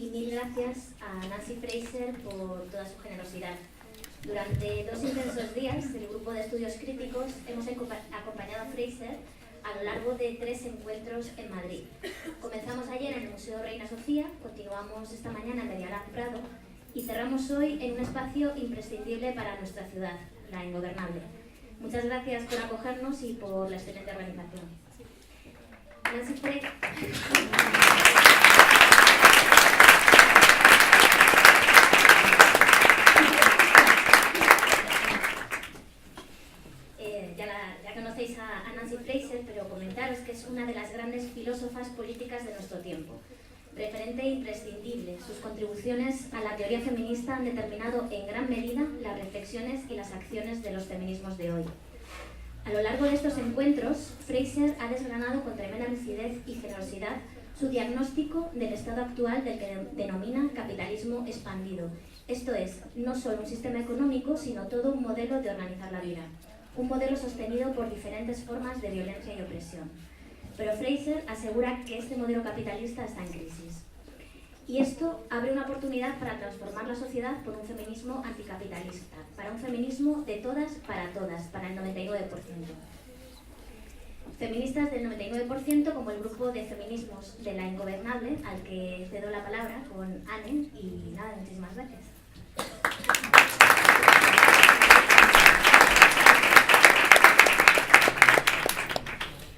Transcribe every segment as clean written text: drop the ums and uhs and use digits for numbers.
y mil gracias a Nancy Fraser por toda su generosidad. Durante 2 intensos días, el grupo de estudios críticos hemos acompañado a Fraser a lo largo de 3 encuentros en Madrid. Comenzamos ayer en el Museo Reina Sofía, continuamos esta mañana en Medialab Prado y cerramos hoy en un espacio imprescindible para nuestra ciudad, La Ingobernable. Muchas gracias por acogernos y por la excelente organización. Nancy Fraser. Ya conocéis a Nancy Fraser, pero comentaros que es una de las grandes filósofas políticas de nuestro tiempo. Referente imprescindible, sus contribuciones a la teoría feminista han determinado en gran medida las reflexiones y las acciones de los feminismos de hoy. A lo largo de estos encuentros, Fraser ha desgranado con tremenda lucidez y generosidad su diagnóstico del estado actual del que denomina capitalismo expandido. Esto es, no solo un sistema económico, sino todo un modelo de organizar la vida. Un modelo sostenido por diferentes formas de violencia y opresión. Pero Fraser asegura que este modelo capitalista está en crisis. Y esto abre una oportunidad para transformar la sociedad por un feminismo anticapitalista, para un feminismo de todas, para el 99%. Feministas del 99% como el grupo de feminismos de La Ingobernable, al que cedo la palabra con Anne, y nada, muchísimas gracias.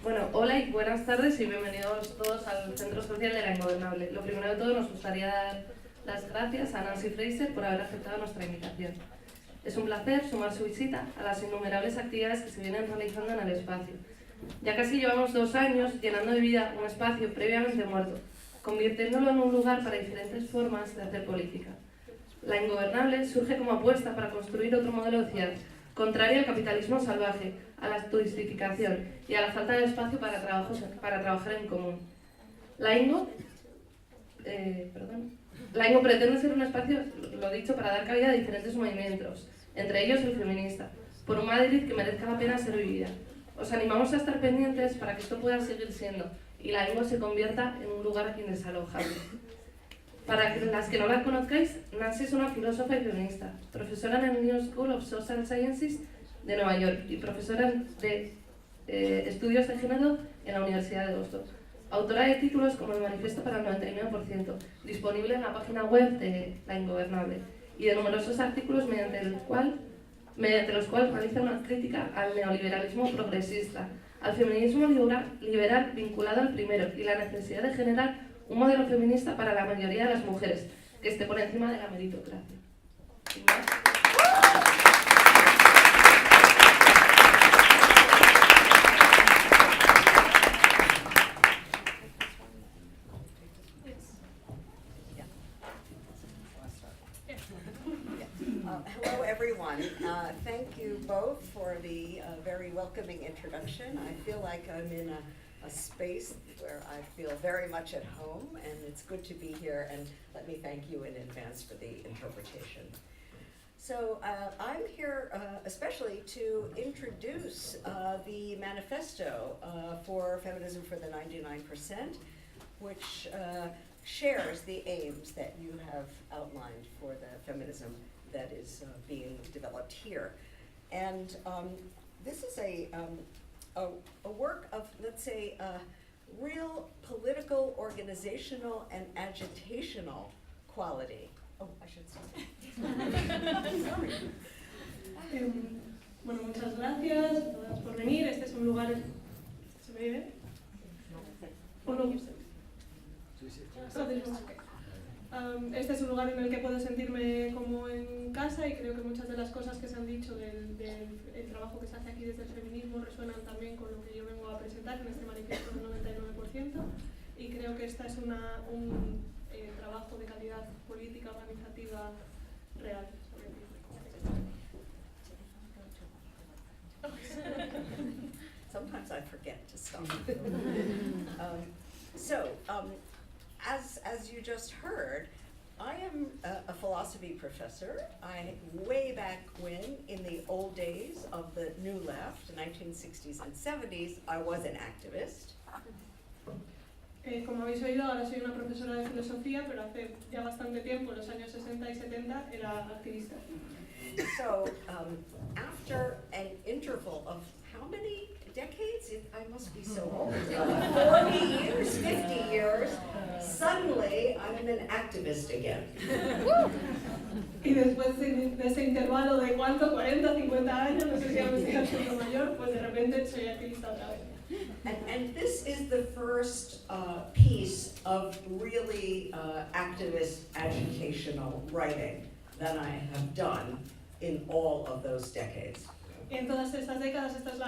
Bueno, hola y buenas tardes y bienvenidos todos al Centro Social de La Ingobernable. Lo primero de todo, nos gustaría dar las gracias a Nancy Fraser por haber aceptado nuestra invitación. Es un placer sumar su visita a las innumerables actividades que se vienen realizando en el espacio. Ya casi llevamos 2 años llenando de vida un espacio previamente muerto, convirtiéndolo en un lugar para diferentes formas de hacer política. La Ingobernable surge como apuesta para construir otro modelo de ciudad, contrario al capitalismo salvaje, a la turistificación y a la falta de espacio para trabajar en común. La Ingo pretende ser un espacio, lo dicho, para dar cabida a diferentes movimientos, entre ellos el feminista, por un Madrid que merezca la pena ser vivida. Os animamos a estar pendientes para que esto pueda seguir siendo y la Ingo se convierta en un lugar indesalojable. Para las que no la conozcáis, Nancy es una filósofa y feminista, profesora en el New School of Social Sciences de Nueva York y profesora de estudios de género en la Universidad de Oslo. Autora de títulos como el Manifiesto para el 99%, disponible en la página web de La Ingobernable, y de numerosos artículos mediante los cuales realiza una crítica al neoliberalismo progresista, al feminismo liberal vinculado al primero y la necesidad de generar un modelo feminista para la mayoría de las mujeres, que esté por encima de la meritocracia. Hello, everyone. Thank you both for the very welcoming introduction. I feel like I'm in a space where I feel very much at home, and it's good to be here, and let me thank you in advance for the interpretation. So I'm here especially to introduce the Manifiesto for Feminism for the 99%, which shares the aims that you have outlined for the feminism that is being developed here. And this is a work of, let's say, real political, organizational, and agitational quality. Oh, I should say. Sorry. Bueno, muchas gracias a todas por venir. Este es un lugar... ¿Se me ve? ¿O no? Este es un lugar en el que puedo sentirme como en casa, y creo que muchas de las cosas que se han dicho del trabajo que se hace aquí desde el feminismo resuenan también con lo que yo vengo a presentar en este manifiesto del 99%, y creo que esta es un trabajo de calidad política, organizativa, real. Sometimes I forget to stop. As you just heard, I am a philosophy professor. Way back when, in the old days of the New Left, 1960s and 70s, I was an activist. Como habéis oído, ahora soy una profesora de filosofía, pero hace ya bastante tiempo, en los años 60 y 70, era activista. So, after an interval of how many decades? I must be so old. 40 years, 50 years, suddenly I'm an activist again. Y después de ese intervalo de ¿cuánto? 40, 50 años, no sé si ya me estoy haciendo mayor, pues de repente soy activista otra vez. And this is the first piece of really activist agitational writing that I have done in all of those decades. En todas estas décadas, esta es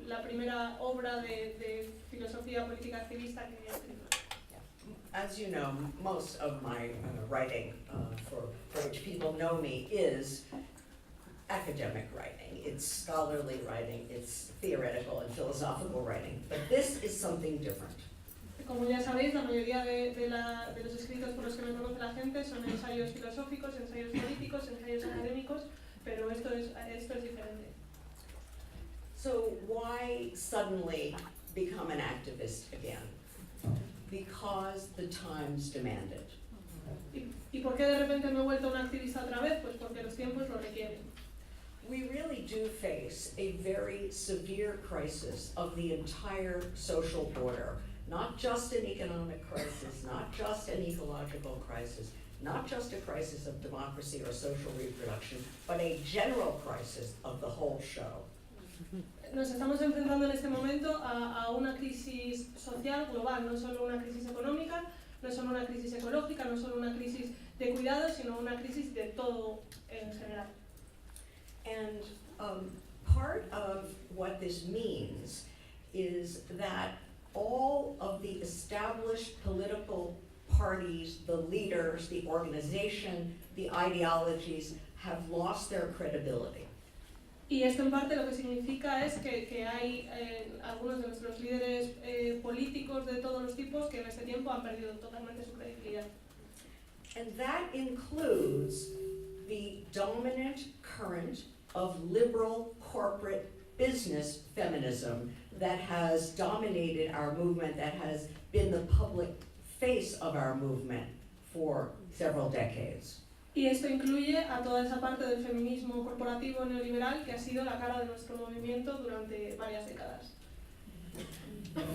la primera obra de filosofía política activista que he escrito. As you know, most of my writing, for which people know me, is academic writing. It's scholarly writing, it's theoretical and philosophical writing, but this is something different. Como ya sabéis, la mayoría de los escritos por los que me conoce la gente son ensayos filosóficos, ensayos políticos, ensayos académicos, pero esto es diferente. So why suddenly become an activist again? Because the times demand it. ¿Y por qué de repente me he vuelto una activista otra vez? Pues porque los tiempos lo requieren. We really do face a very severe crisis of the entire social order, not just an economic crisis, not just an ecological crisis, not just a crisis of democracy or social reproduction, but a general crisis of the whole show. Nos estamos enfrentando en este momento a una crisis social global, no solo una crisis económica, no solo una crisis ecológica, no solo una crisis de cuidados, sino una crisis de todo en general. And part of what this means is that all of the established political parties, the leaders, the organization, the ideologies have lost their credibility. Y esto en parte lo que significa es que hay algunos de nuestros líderes políticos de todos los tipos que en este tiempo han perdido totalmente su credibilidad. And that includes the dominant current of liberal corporate business feminism that has dominated our movement, that has been the public face of our movement for several decades. Y esto incluye a toda esa parte del feminismo corporativo neoliberal que ha sido la cara de nuestro movimiento durante varias décadas.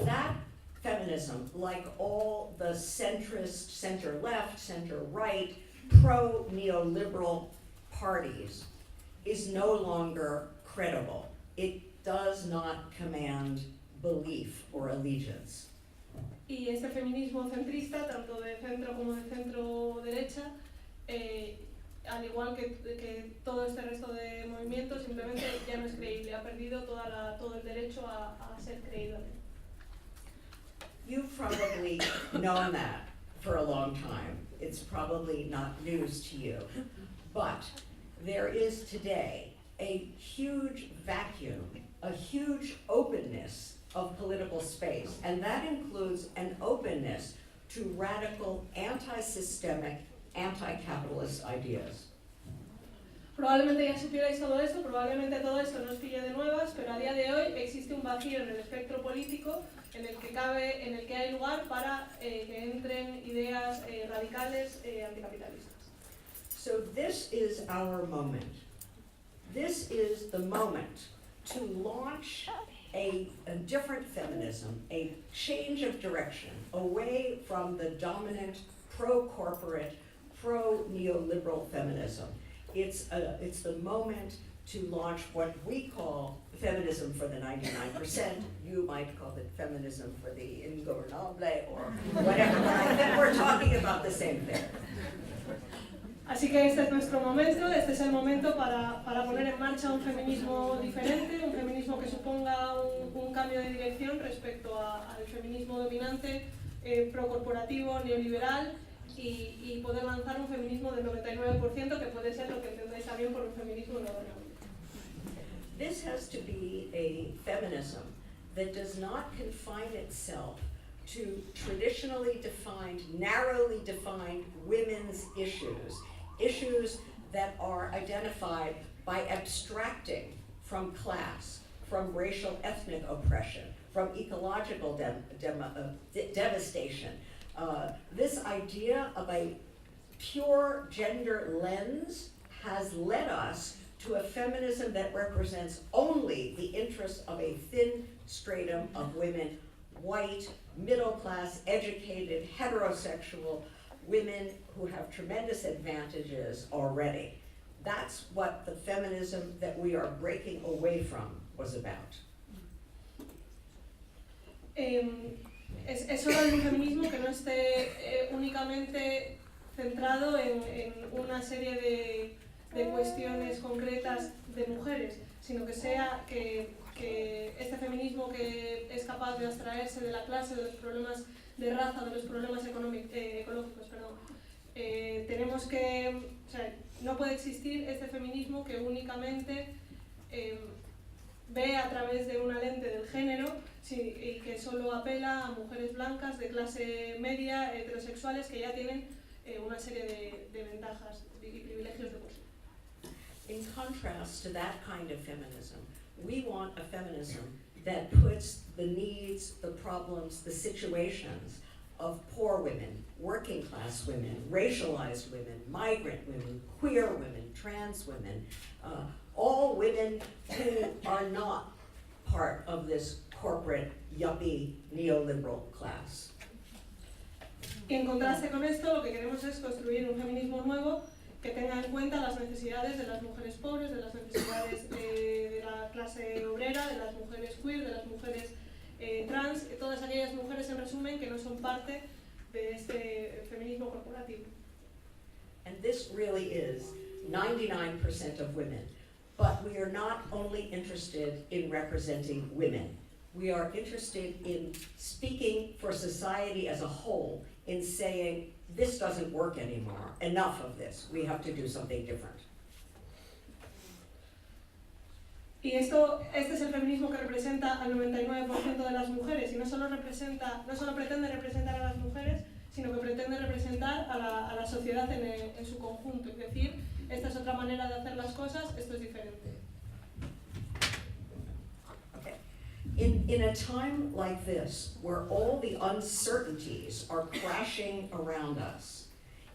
That feminism, like all the centrist, center-left, center-right, pro-neoliberal parties, is no longer credible. It does not command belief or allegiance. Y este feminismo centrista, tanto de centro como de centro-derecha, al igual que todo este resto de movimientos, simplemente ya no es creíble, ha perdido todo el derecho a ser creído. You've probably known that for a long time. It's probably not news to you. But there is today a huge vacuum, a huge openness of political space, and that includes an openness to radical anti-systemic, anti-capitalist ideas. Probablemente ya supierais todo esto, probablemente todo esto no os pille de nuevas, pero a día de hoy existe un vacío en el espectro político en el que hay lugar para que entren ideas radicales anticapitalistas. So this is our moment. This is the moment to launch a different feminism, a change of direction away from the dominant pro-corporate, pro-neoliberal feminism. It's the moment to launch what we call feminism for the 99%. You might call it feminism for the Ingobernable or whatever, but I think we're talking about the same thing. Así que este es nuestro momento, este es el momento para poner en marcha un feminismo diferente, un feminismo que suponga un cambio de dirección respecto al feminismo dominante, procorporativo, neoliberal, y poder lanzar un feminismo del 99% que puede ser lo que entendéis también por un feminismo gobernable. This has to be a feminism that does not confine itself to traditionally defined, narrowly defined women's issues that are identified by abstracting from class, from racial ethnic oppression, from ecological devastation. This idea of a pure gender lens has led us to a feminism that represents only the interests of a thin stratum of women, white, middle-class, educated, heterosexual women who have tremendous advantages already. That's what the feminism that we are breaking away from was about. Es hora de un feminismo que no esté únicamente centrado en una serie de cuestiones concretas de mujeres, sino que sea que este feminismo que es capaz de abstraerse de la clase, de los problemas de raza, de los problemas ecológicos, tenemos que, o sea, no puede existir este feminismo que únicamente ve a través de una lente del género y que solo apela a mujeres blancas de clase media, heterosexuales, que ya tienen una serie de ventajas y privilegios de por sí. In contrast to that kind of feminism, we want a feminism that puts the needs, the problems, the situations of poor women, working class women, racialized women, migrant women, queer women, trans women, all women who are not part of this corporate, yuppie, neoliberal class. Y en contraste con esto, lo que queremos es construir un feminismo nuevo que tenga en cuenta las necesidades de las mujeres pobres, de las necesidades de la clase obrera, de las mujeres queer, de las mujeres trans, todas aquellas mujeres en resumen que no son parte de este feminismo corporativo. And this really is 99% of women. But we are not only interested in representing women. We are interested in speaking for society as a whole, in saying, this doesn't work anymore. Enough of this. We have to do something different. Y este es el feminismo que representa al 99% de las mujeres y no solo pretende representar a las mujeres, sino que pretende representar a la sociedad en su conjunto. Es decir, esta es otra manera de hacer las cosas, esto es diferente. Okay. In a time like this, where all the uncertainties are crashing around us,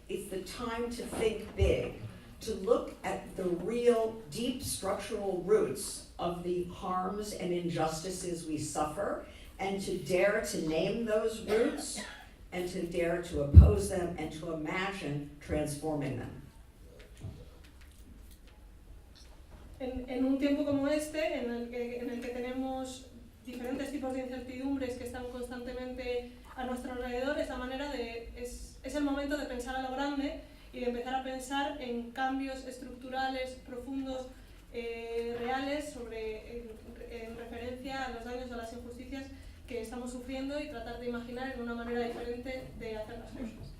it's the time to think big, to look at the real deep structural roots of the harms and injustices we suffer, and to dare to name those roots, and to dare to oppose them, and to imagine transforming them. En un tiempo como este, en el que tenemos diferentes tipos de incertidumbres que están constantemente a nuestro alrededor, es el momento de pensar a lo grande y de empezar a pensar en cambios estructurales profundos, reales, en referencia a los daños o a las injusticias que estamos sufriendo y tratar de imaginar en una manera diferente de hacer las cosas.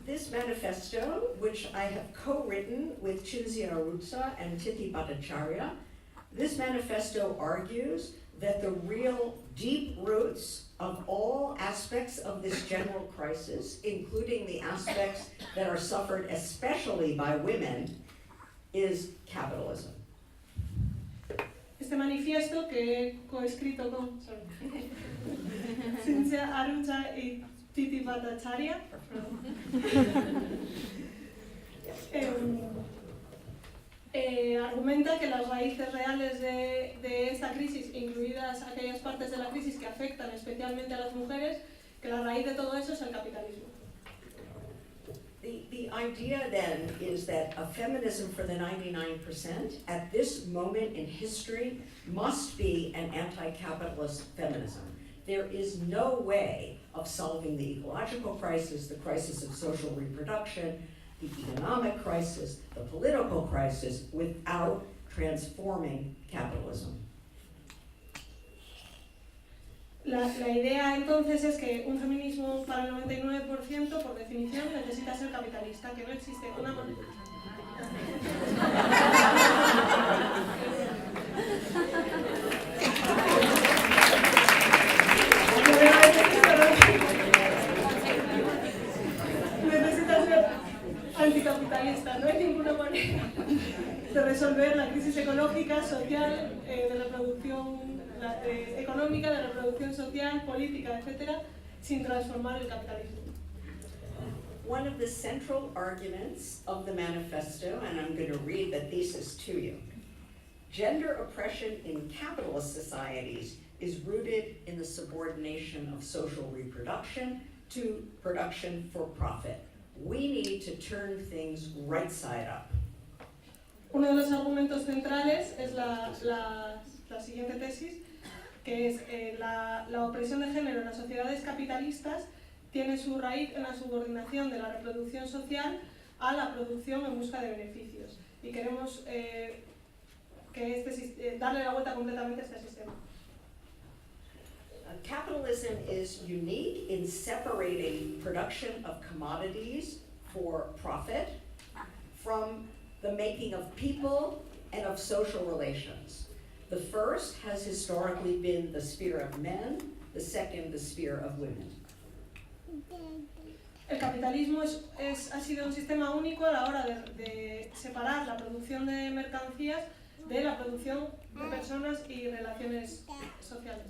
This manifesto, which I have co-written with Cinzia Arruzza and Titi Bhattacharya, this manifesto argues that the real deep roots of all aspects of this general crisis, including the aspects that are suffered especially by women, is capitalism. Este manifiesto que he coescrito con Cinzia Arruzza y Titi Bhattacharya argumenta que las raíces reales de esta crisis, incluidas aquellas partes de la crisis que afectan especialmente a las mujeres, que la raíz de todo eso es el capitalismo. The idea then is that a feminism for the 99% at this moment in history must be an anti-capitalist feminism. There is no way of solving the ecological crisis, the crisis of social reproduction, the economic crisis, the political crisis, without transforming capitalism. La idea entonces es que un feminismo para el 99% por definición necesita ser capitalista, que no existe una manera. Necesita ser anticapitalista, no hay ninguna manera de resolver la crisis ecológica, social, de reproducción, económica, de reproducción social, política, etc., sin transformar el capitalismo. One of the central arguments of the manifesto, and I'm going to read the thesis to you, gender oppression in capitalist societies is rooted in the subordination of social reproduction to production for profit. We need to turn things right side up. Uno de los argumentos centrales es la siguiente tesis, que es la opresión de género en las sociedades capitalistas tiene su raíz en la subordinación de la reproducción social a la producción en busca de beneficios. Y queremos darle la vuelta completamente a este sistema. Capitalism is unique in separating production of commodities for profit from the making of people and of social relations. The first has historically been the sphere of men, the second the sphere of women. El capitalismo ha sido un sistema único a la hora de separar la producción de mercancías de la producción de personas y relaciones sociales.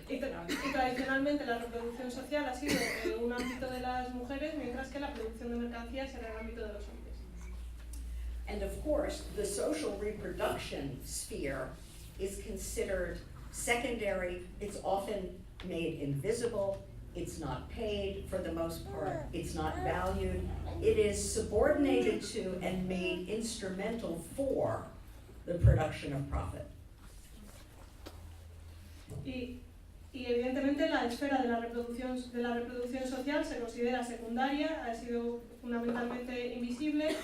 Y tradicionalmente la reproducción social ha sido un ámbito de las mujeres, mientras que la producción de mercancías era el ámbito de los hombres. And of course, the social reproduction sphere is considered secondary. It's often made invisible. It's not paid for the most part. It's not valued. It is subordinated to and made instrumental for the production of profit. Y evidentemente la esfera de la reproducción social se considera secundaria, ha sido fundamentalmente invisible,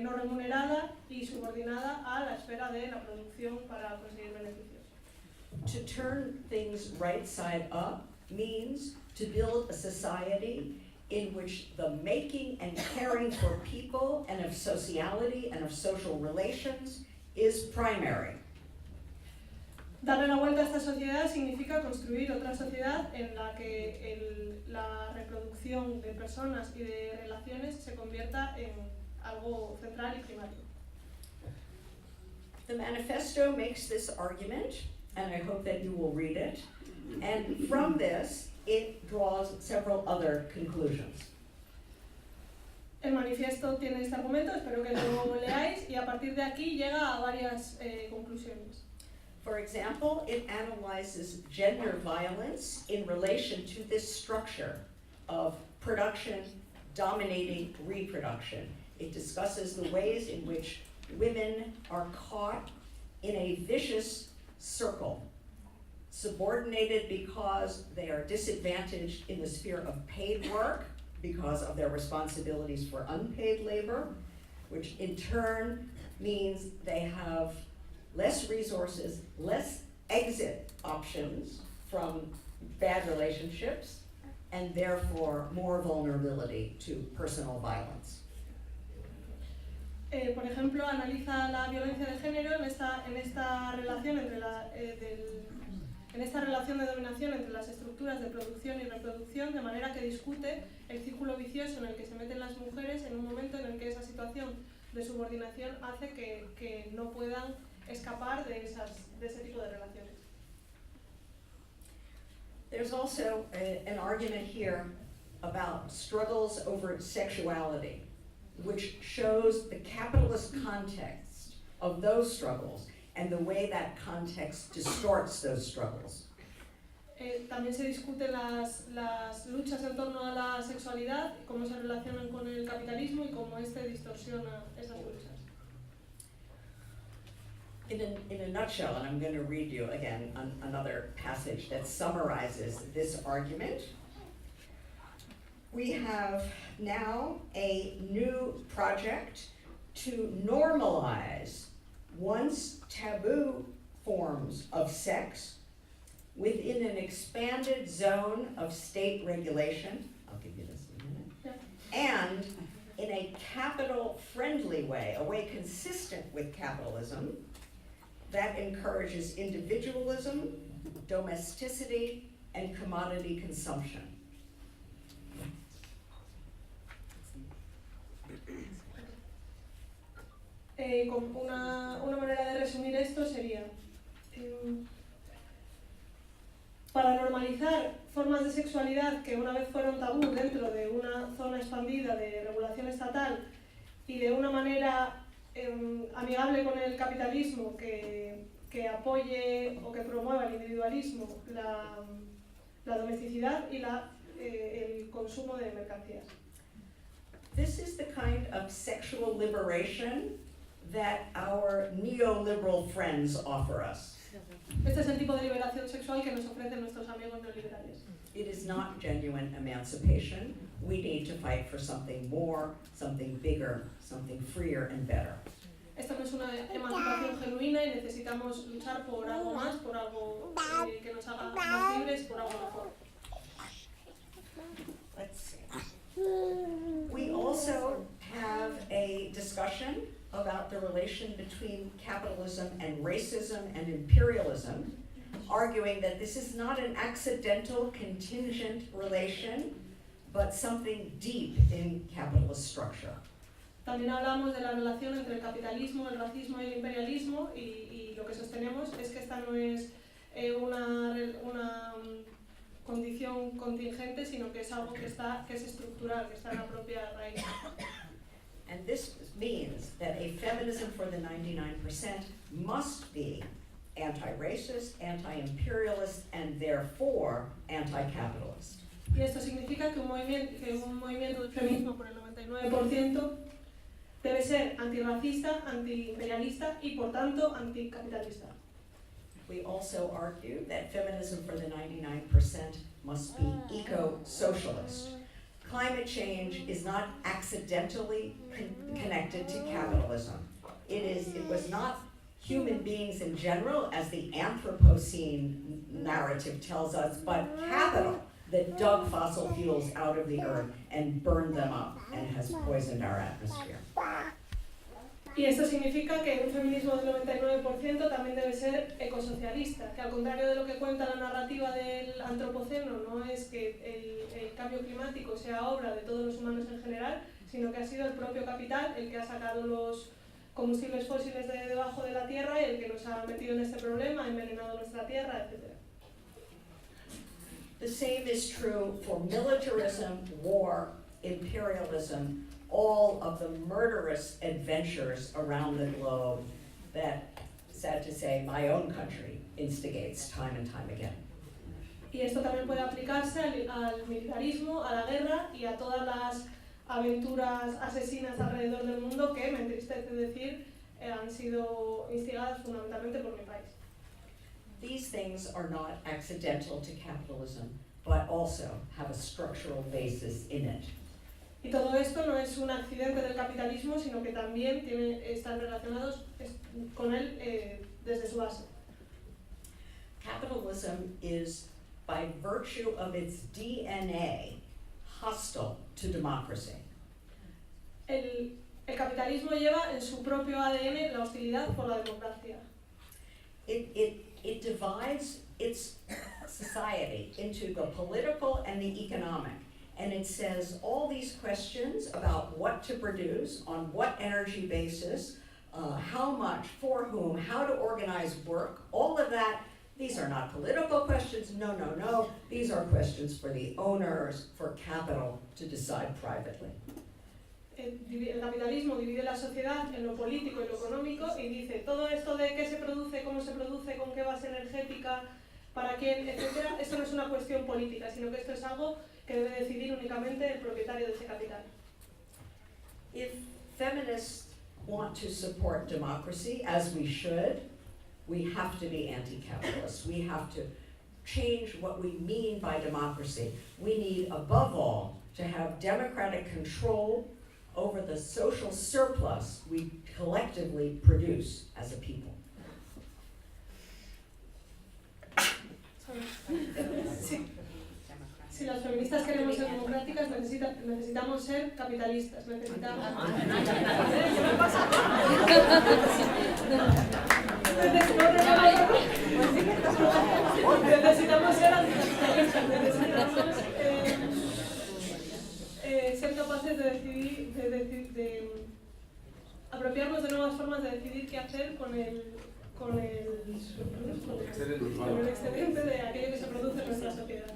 no remunerada y subordinada a la esfera de la producción para conseguir beneficios. To turn things right side up means to build a society in which the making and caring for people and of sociality and of social relations is primary. Darle la vuelta a esta sociedad significa construir otra sociedad en la que la reproducción de personas y de relaciones se convierta en algo central y primario. The manifesto makes this argument, and I hope that you will read it, and from this it draws several other conclusions. El manifiesto tiene este argumento, espero que lo leáis, y a partir de aquí llega a varias conclusiones. For example, it analyzes gender violence in relation to this structure of production dominating reproduction. It discusses the ways in which women are caught in a vicious circle, subordinated because they are disadvantaged in the sphere of paid work because of their responsibilities for unpaid labor, which in turn means they have less resources, less exit options from bad relationships, and therefore more vulnerability to personal violence. Por ejemplo, analiza la violencia de género en esta relación en esta relación de dominación entre las estructuras de producción y reproducción, de manera que discute el círculo vicioso en el que se meten las mujeres en un momento en el que esa situación de subordinación hace que no puedan escapar de ese tipo de relaciones. There's also an argument here about struggles over sexuality, which shows the capitalist context of those struggles and the way that context distorts those struggles. También se discuten las luchas en torno a la sexualidad, cómo se relacionan con el capitalismo y cómo este distorsiona esas luchas. In a nutshell, and I'm going to read you again another passage that summarizes this argument, we have now a new project to normalize once taboo forms of sex within an expanded zone of state regulation. I'll give you this in a minute. Yeah. And in a capital-friendly way, a way consistent with capitalism that encourages individualism, domesticity, and commodity consumption. Una manera de resumir esto sería, para normalizar formas de sexualidad que una vez fueron tabú dentro de una zona expandida de regulación estatal y de una manera amigable con el capitalismo que apoye o que promueva el individualismo, la domesticidad y el consumo de mercancías. This is the kind of sexual liberation that our neoliberal friends offer us. Este es el tipo de liberación sexual que nos ofrecen nuestros amigos neoliberales. It is not genuine emancipation. We need to fight for something more, something bigger, something freer and better. Esto no es una emancipación genuina y necesitamos luchar por algo más, por algo que nos haga más libres, por algo mejor. Let's see. We also have a discussion about the relation between capitalism and racism and imperialism, arguing that this is not an accidental, contingent relation, but something deep in capitalist structure. También hablamos de la relación entre el capitalismo, el racismo y el imperialismo y lo que sostenemos es que esta no es una condición contingente, sino que es algo que es estructural, que está en la propia raíz. And this means that a feminism for the 99% must be anti-racist, anti-imperialist, and therefore anti-capitalist. Y esto significa que un movimiento de feminismo por el 99% debe ser antirracista, antiimperialista y por tanto anticapitalista. We also argue that feminism for the 99% must be eco-socialist. Climate change is not accidentally connected to capitalism. It was not human beings in general, as the Anthropocene narrative tells us, but capital that dug fossil fuels out of the earth and burned them up and has poisoned our atmosphere. Y esto significa que un feminismo del 99% también debe ser ecosocialista, que al contrario de lo que cuenta la narrativa del antropoceno, no es que el cambio climático sea obra de todos los humanos en general, sino que ha sido el propio capital el que ha sacado los combustibles fósiles de debajo de la tierra y el que nos ha metido en este problema, ha envenenado nuestra tierra, etc. The same is true for militarism, war, imperialism, all of the murderous adventures around the globe that, sad to say, my own country instigates time and time again. Y esto también puede aplicarse al militarismo, a la guerra y a todas las aventuras asesinas alrededor del mundo que, me entristece decir, han sido instigadas fundamentalmente por mi país. These things are not accidental to capitalism, but also have a structural basis in it. Y todo esto no es un accidente del capitalismo, sino que también están relacionados con él desde su base. Capitalism is, by virtue of its DNA, hostile to democracy. El capitalismo lleva en su propio ADN la hostilidad por la democracia. It divides its society into the political and the economic. And it says all these questions about what to produce, on what energy basis, how much, for whom, how to organize work, all of that, these are not political questions, no. These are questions for the owners, for capital to decide privately. El capitalismo divide la sociedad en lo político y lo económico y dice todo esto de qué se produce, cómo se produce, con qué base energética, para quién, etc. Esto no es una cuestión política, sino que esto es algo que debe decidir únicamente el propietario de ese capital. If feminists want to support democracy, as we should, we have to be anti-capitalist. We have to change what we mean by democracy. We need, above all, to have democratic control over the social surplus we collectively produce as a people. Si las feministas queremos ser democráticas, necesitamos ser capitalistas. Necesitamos ser anticapitalistas, necesitamos ser capaces de decidir, de apropiarnos de nuevas formas de decidir qué hacer con el excedente de aquello que se produce en nuestra sociedad.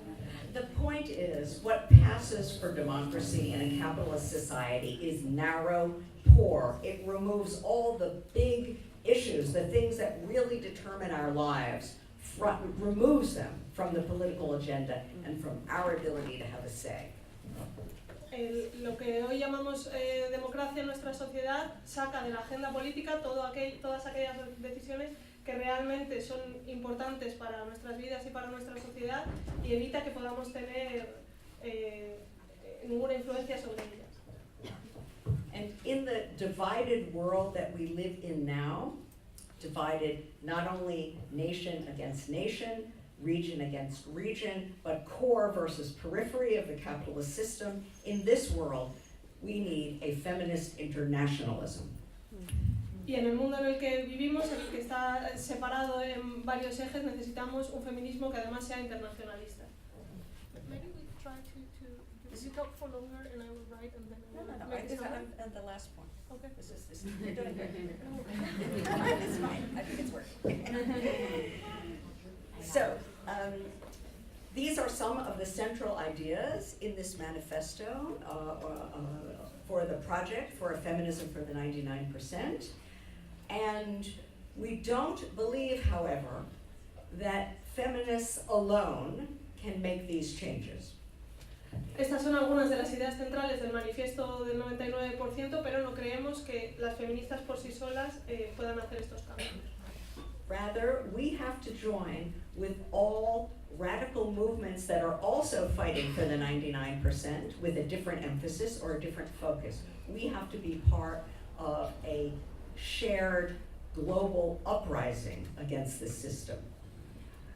The point is, what passes for democracy in a capitalist society is narrow, poor. It removes all the big issues, the things that really determine our lives, removes them from the political agenda and from our ability to have a say. Lo que hoy llamamos democracia en nuestra sociedad saca de la agenda política todas aquellas decisiones que realmente son importantes para nuestras vidas y para nuestra sociedad y evita que podamos tener ninguna influencia sobre ellas. And in the divided world that we live in now, divided not only nation against nation, region against region, but core versus periphery of the capitalist system, in this world, we need a feminist internationalism. Y en el mundo en el que vivimos, en el que está separado en varios ejes, necesitamos un feminismo que además sea internacionalista. Maybe we try to you talk for longer and I will write and then And the last point. Okay. This is you're doing good. It's fine. I think it's working. So, these are some of the central ideas in this manifesto for the project for a feminism for the 99%. And we don't believe, however, that feminists alone can make these changes. Estas son algunas de las ideas centrales del manifiesto del 99%, pero no creemos que las feministas por sí solas puedan hacer estos cambios. Rather, we have to join with all radical movements that are also fighting for the 99% with a different emphasis or a different focus. We have to be part of a shared global uprising against this system.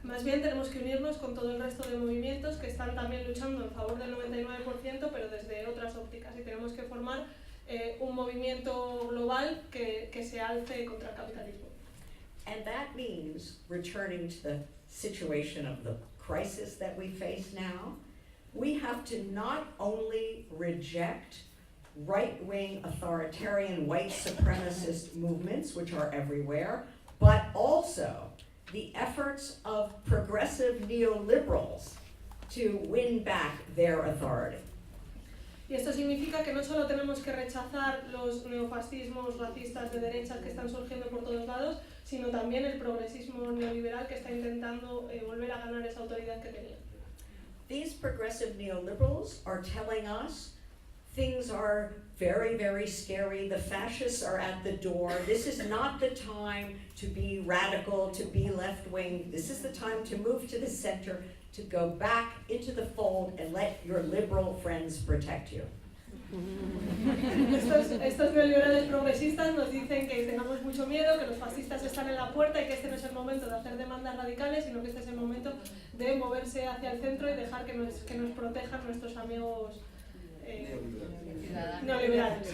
Más bien tenemos que unirnos con todo el resto de movimientos que están también luchando en favor del 99%, pero desde otras ópticas, y tenemos que formar un movimiento global que se alce contra el capitalismo. And that means returning to the situation of the crisis that we face now. We have to not only reject right-wing authoritarian white supremacist movements, which are everywhere, but also the efforts of progressive neoliberals to win back their authority. Y esto significa que no solo tenemos que rechazar los neofascismos racistas de derechas que están surgiendo por todos lados, sino también el progresismo neoliberal que está intentando volver a ganar esa autoridad que tenía. These progressive neoliberals are telling us things are very, very scary. The fascists are at the door. This is not the time to be radical, to be left-wing. This is the time to move to the center, to go back into the fold and let your liberal friends protect you. Estos neoliberales progresistas nos dicen que tengamos mucho miedo, que los fascistas están en la puerta y que este no es el momento de hacer demandas radicales, sino que este es el momento de moverse hacia el centro y dejar que nos protejan nuestros amigos neoliberales.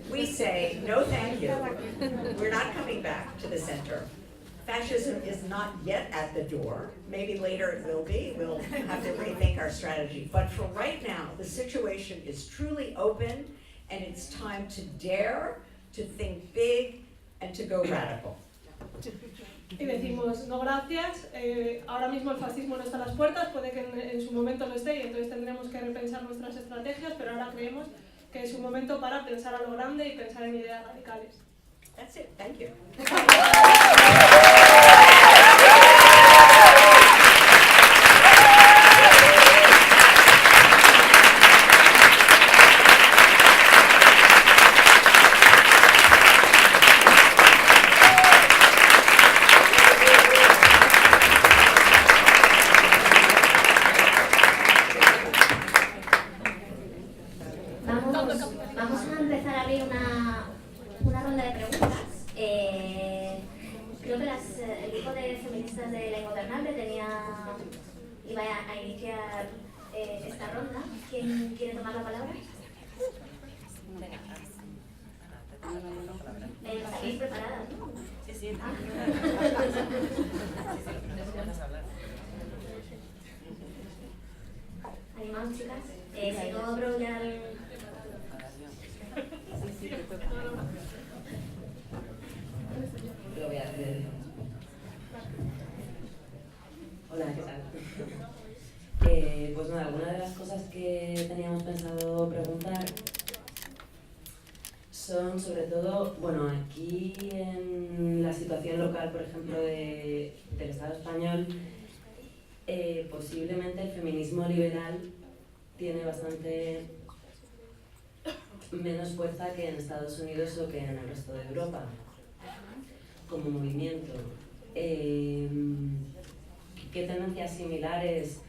We say, no thank you. We're not coming back to the center. Fascism is not yet at the door. Maybe later it will be. We'll have to rethink our strategy. But for right now, the situation is truly open, and it's time to dare, to think big, and to go radical. Y decimos, no gracias, ahora mismo el fascismo no está a las puertas, puede que en su momento lo esté y entonces tendremos que repensar nuestras estrategias, pero ahora creemos que es un momento para pensar a lo grande y pensar en ideas radicales. That's it. Thank you. Vamos a empezar a abrir una ronda de preguntas. Creo que el grupo de feministas de La Ingobernable iba a iniciar esta ronda. ¿Quién quiere tomar la palabra? ¿Estáis preparadas, no? Sí. Vamos, chicas. Si no abro ya el... Lo voy a hacer. Hola, ¿qué tal? Pues nada, algunas de las cosas que teníamos pensado preguntar son sobre todo, bueno, aquí en la situación local, por ejemplo, del Estado español, posiblemente el feminismo liberal tiene bastante menos fuerza que en Estados Unidos o que en el resto de Europa, como movimiento. ¿Qué tendencias similares,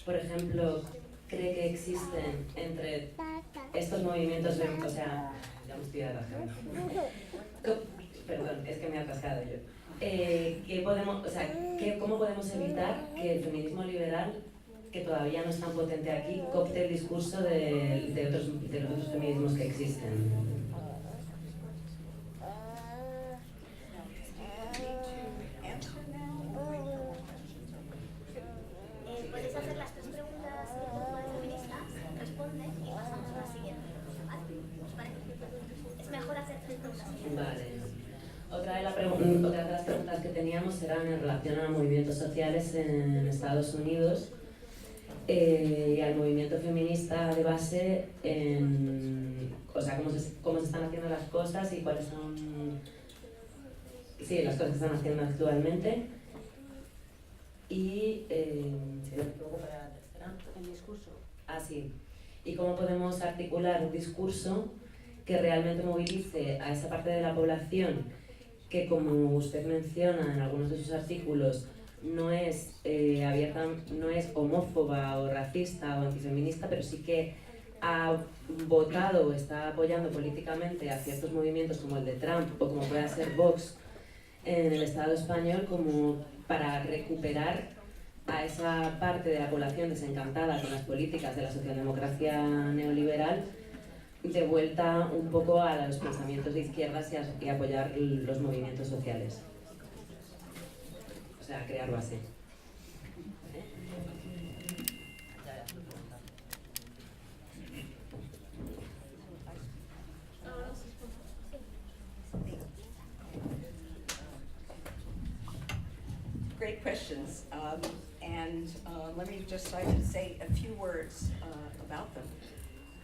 por ejemplo, cree que existen entre estos movimientos, o sea, ya me estoy atascando. Perdón, es que me he atascado yo. ¿Cómo podemos evitar que el feminismo liberal, que todavía no es tan potente aquí, coopte el discurso de los otros feminismos que existen? Podéis hacer las 3 preguntas feministas, responden y pasamos a la siguiente. ¿Vale? ¿Os parece? Es mejor hacer 3 preguntas. Vale. Otra de las preguntas que teníamos eran en relación a movimientos sociales en Estados Unidos y al movimiento feminista de base, o sea, cómo se están haciendo las cosas y cuáles son las cosas que están haciendo actualmente. Y luego para la tercera, el discurso. Sí. Y cómo podemos articular un discurso que realmente movilice a esa parte de la población que, como usted menciona en algunos de sus artículos, no es abierta, no es homófoba o racista o antifeminista, pero sí que ha votado o está apoyando políticamente a ciertos movimientos como el de Trump o como pueda ser Vox en el Estado español, como para recuperar a esa parte de la población desencantada con las políticas de la socialdemocracia neoliberal, de vuelta un poco a los pensamientos de izquierdas y apoyar los movimientos sociales. O sea, crear base. Great questions, let me just say a few words about them.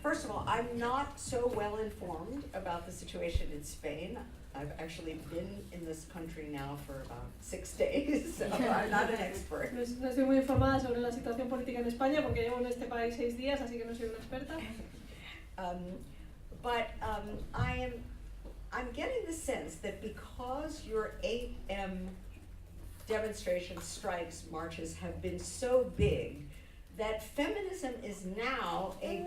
First of all, I'm not so well informed about the situation in Spain. I've actually been in this country now for about 6 days, so I'm not an expert. No estoy muy informada sobre la situación política en España porque llevo en este país 6 días, así que no soy una experta. I'm getting the sense that because your 8 AM demonstrations, strikes, marches have been so big, that feminism is now a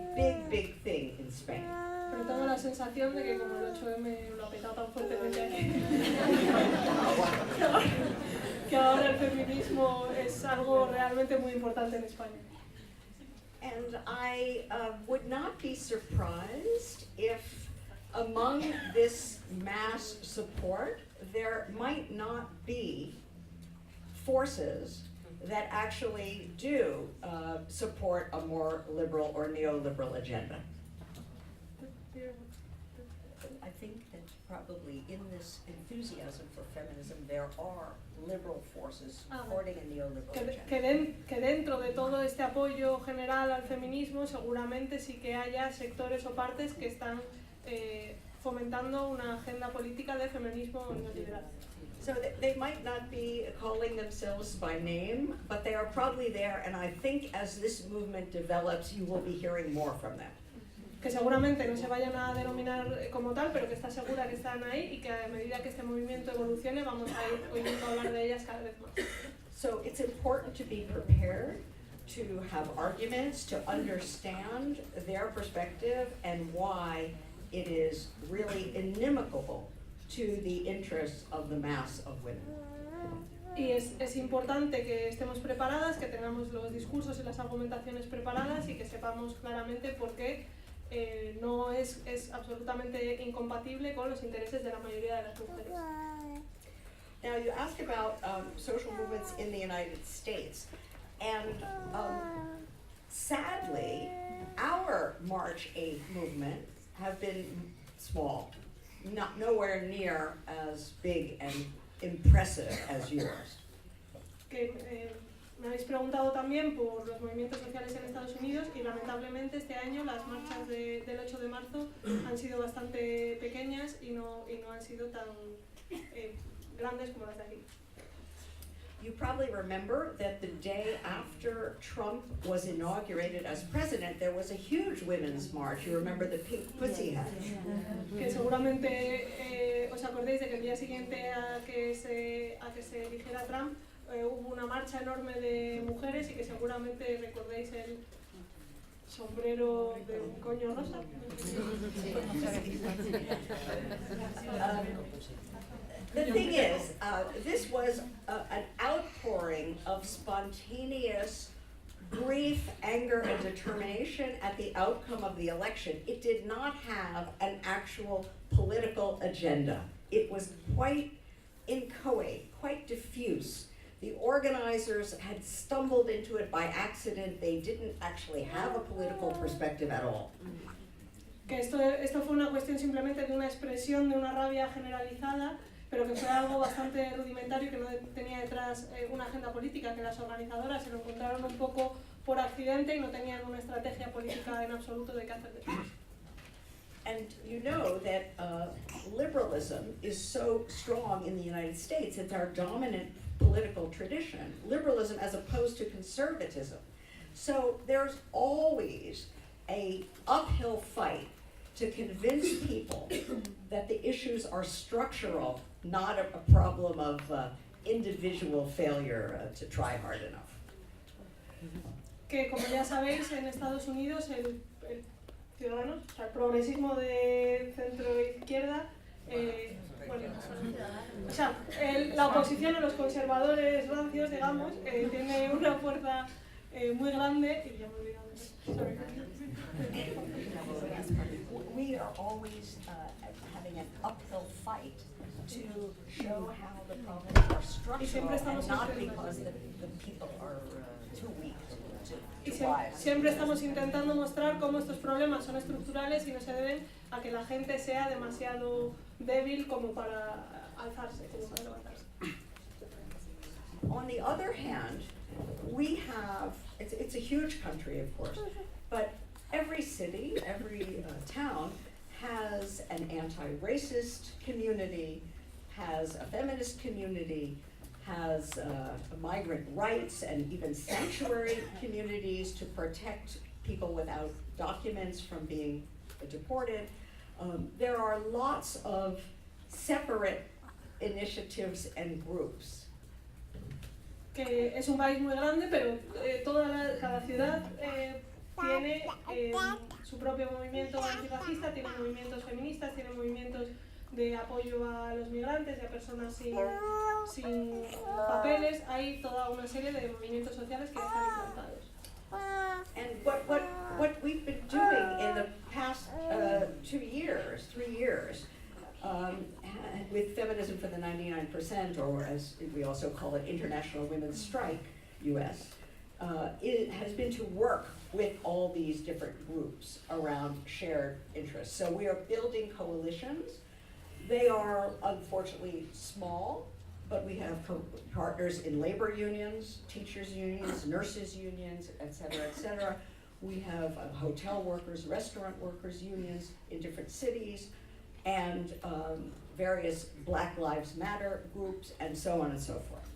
big thing in Spain. Pero tengo la sensación de que como el 8M lo ha petado tan fuertemente aquí, que ahora el feminismo es algo realmente muy importante en España. And I would not be surprised if among this mass support there might not be forces that actually do support a more liberal or neoliberal agenda. I think that probably in this enthusiasm for feminism there are liberal forces supporting a neoliberal agenda. Que dentro de todo este apoyo general al feminismo seguramente sí que haya sectores o partes que están fomentando una agenda política de feminismo neoliberal. So they might not be calling themselves by name, but they are probably there, and I think as this movement develops, you will be hearing more from them. Que seguramente no se vayan a denominar como tal, pero que está segura que están ahí y que a medida que este movimiento evolucione vamos a ir oyendo hablar de ellas cada vez más. So it's important to be prepared, to have arguments, to understand their perspective and why it is really inimical to the interests of the mass of women. Y es importante que estemos preparadas, que tengamos los discursos y las argumentaciones preparadas y que sepamos claramente por qué no es absolutamente incompatible con los intereses de la mayoría de las mujeres. Now you asked about social movements in the United States, and sadly our March 8 movement have been small, nowhere near as big and impressive as yours. Que me habéis preguntado también por los movimientos sociales en Estados Unidos y lamentablemente este año las marchas del 8 de marzo han sido bastante pequeñas y no han sido tan grandes como las de aquí. You probably remember that the day after Trump was inaugurated as president, there was a huge women's march. You remember the pink pussy hats? Que seguramente os acordéis de que el día siguiente a que se eligiera Trump hubo una marcha enorme de mujeres y que seguramente recordéis el sombrero de un coño rosa. The thing is, this was an outpouring of spontaneous, brief anger and determination at the outcome of the election. It did not have an actual political agenda. It was quite inchoate, quite diffuse. The organizers had stumbled into it by accident. They didn't actually have a political perspective at all. Que esto fue una cuestión simplemente de una expresión de una rabia generalizada, pero que fue algo bastante rudimentario, que no tenía detrás una agenda política, que las organizadoras se lo encontraron un poco por accidente y no tenían una estrategia política en absoluto de qué hacer después. And you know that liberalism is so strong in the United States. It's our dominant political tradition, liberalism as opposed to conservatism. So there's always an uphill fight to convince people that the issues are structural, not a problem of individual failure to try hard enough. Que como ya sabéis, en Estados Unidos el Ciudadanos, o sea, el progresismo de centro-izquierda, o sea, la oposición a los conservadores rancios, digamos, tiene una fuerza muy grande, y ya me he olvidado. Sorry. We are always having an uphill fight to show how the problems are structural and not because the people are too weak Y siempre estamos intentando mostrar cómo estos problemas son estructurales y no se deben a que la gente sea demasiado débil como para alzarse, como para levantarse. On the other hand, we have, it's a huge country of course, but every city, every town has an anti-racist community, has a feminist community, has migrant rights and even sanctuary communities to protect people without documents from being deported. There are lots of separate initiatives and groups. Que es un país muy grande, pero cada ciudad tiene su propio movimiento antirracista, tiene movimientos feministas, tiene movimientos de apoyo a los migrantes y a personas sin papeles. Hay toda una serie de movimientos sociales que están implantados. And what we've been doing in the past 3 years, with Feminism for the 99%, or as we also call it, International Women's Strike, US, it has been to work with all these different groups around shared interests. So we are building coalitions. They are unfortunately small, but we have partners in labor unions, teachers unions, nurses unions, et cetera, We have hotel workers, restaurant workers unions in different cities, and various Black Lives Matter groups, and so on and so forth.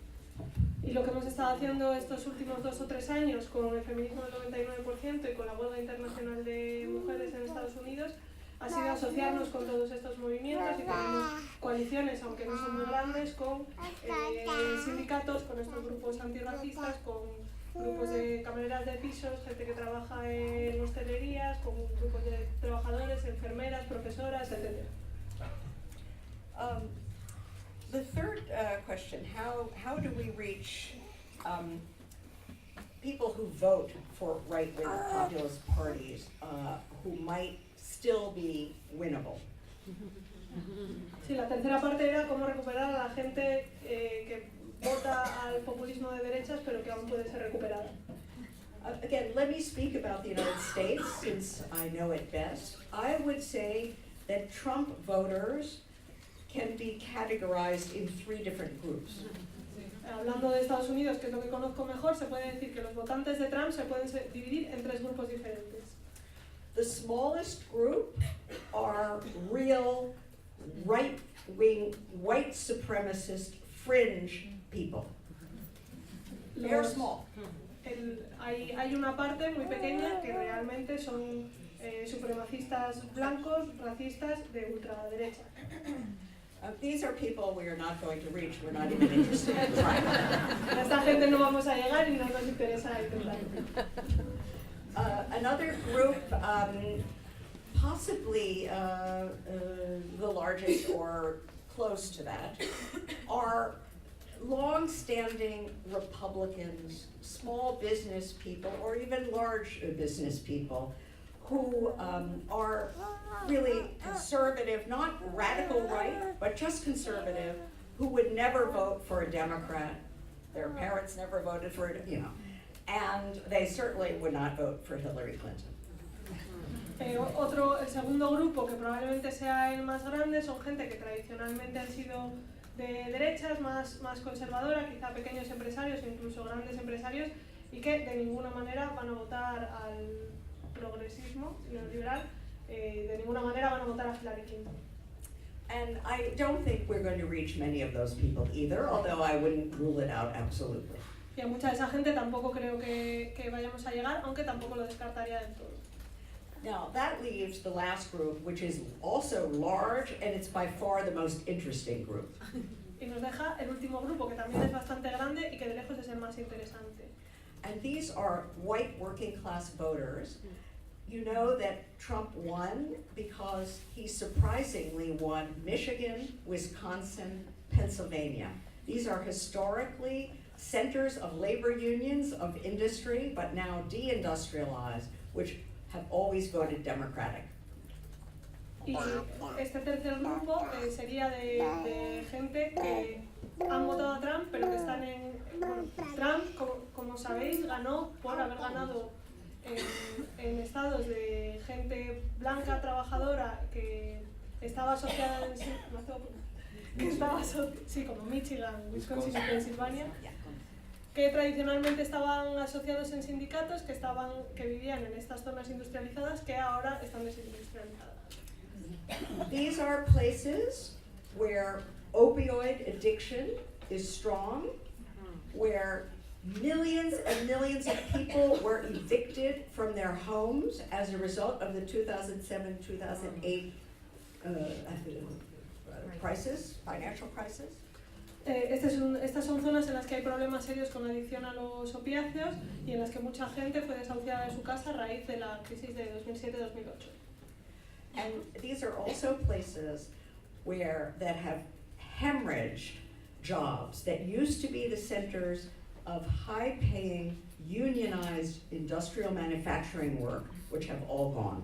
Y lo que hemos estado haciendo estos últimos 2 o 3 años con el feminismo del 99% y con la huelga internacional de mujeres en Estados Unidos ha sido asociarnos con todos estos movimientos y tenemos coaliciones, aunque no son muy grandes, con sindicatos, con estos grupos antirracistas, con grupos de camareras de pisos, gente que trabaja en hostelerías, con grupos de trabajadores, enfermeras, profesoras, etc. The third question, how do we reach people who vote for right-wing populist parties who might still be winnable? Sí, la tercera parte era cómo recuperar a la gente que vota al populismo de derechas pero que aún puede ser recuperada. Again, let me speak about the United States since I know it best. I would say that Trump voters can be categorized in 3 different groups. Hablando de Estados Unidos, que es lo que conozco mejor, se puede decir que los votantes de Trump se pueden dividir en 3 grupos diferentes. The smallest group are real right-wing, white supremacist fringe people. They're small. Hay una parte muy pequeña que realmente son supremacistas blancos, racistas de ultraderecha. These are people we are not going to reach. We're not even interested in trying. A esta gente no vamos a llegar y no nos interesa intentarlo. Another group, possibly the largest or close to that, are long-standing Republicans, small business people, or even large business people who are really conservative, not radical right, but just conservative, who would never vote for a Democrat. Their parents never voted for it, you know, and they certainly would not vote for Hillary Clinton. El segundo grupo, que probablemente sea el más grande, son gente que tradicionalmente han sido de derechas, más conservadora, quizá pequeños empresarios o incluso grandes empresarios, y que de ninguna manera van a votar al progresismo neoliberal, de ninguna manera van a votar a Hillary Clinton. And I don't think we're going to reach many of those people either, although I wouldn't rule it out absolutely. Y a mucha de esa gente tampoco creo que vayamos a llegar, aunque tampoco lo descartaría del todo. Now, that leaves the last group, which is also large, and it's by far the most interesting group. Y nos deja el último grupo, que también es bastante grande y que de lejos es el más interesante. And these are white working class voters. You know that Trump won because he surprisingly won Michigan, Wisconsin, Pennsylvania. These are historically centers of labor unions, of industry, but now deindustrialized, which have always voted Democratic. Y este tercer grupo sería de gente que han votado a Trump, pero que están en... Bueno, Trump, como sabéis, ganó por haber ganado en estados de gente blanca, trabajadora, que estaba asociada en... Sí, como Michigan, Wisconsin y Pensilvania, que tradicionalmente estaban asociados en sindicatos, que vivían en estas zonas industrializadas, que ahora están desindustrializadas. These are places where opioid addiction is strong, where millions and millions of people were evicted from their homes as a result of the 2007-2008 crisis, financial crisis. Estas son zonas en las que hay problemas serios con la adicción a los opiáceos y en las que mucha gente fue desahuciada de su casa a raíz de la crisis de 2007-2008. And these are also places that have hemorrhaged jobs that used to be the centers of high-paying, unionized industrial manufacturing work, which have all gone.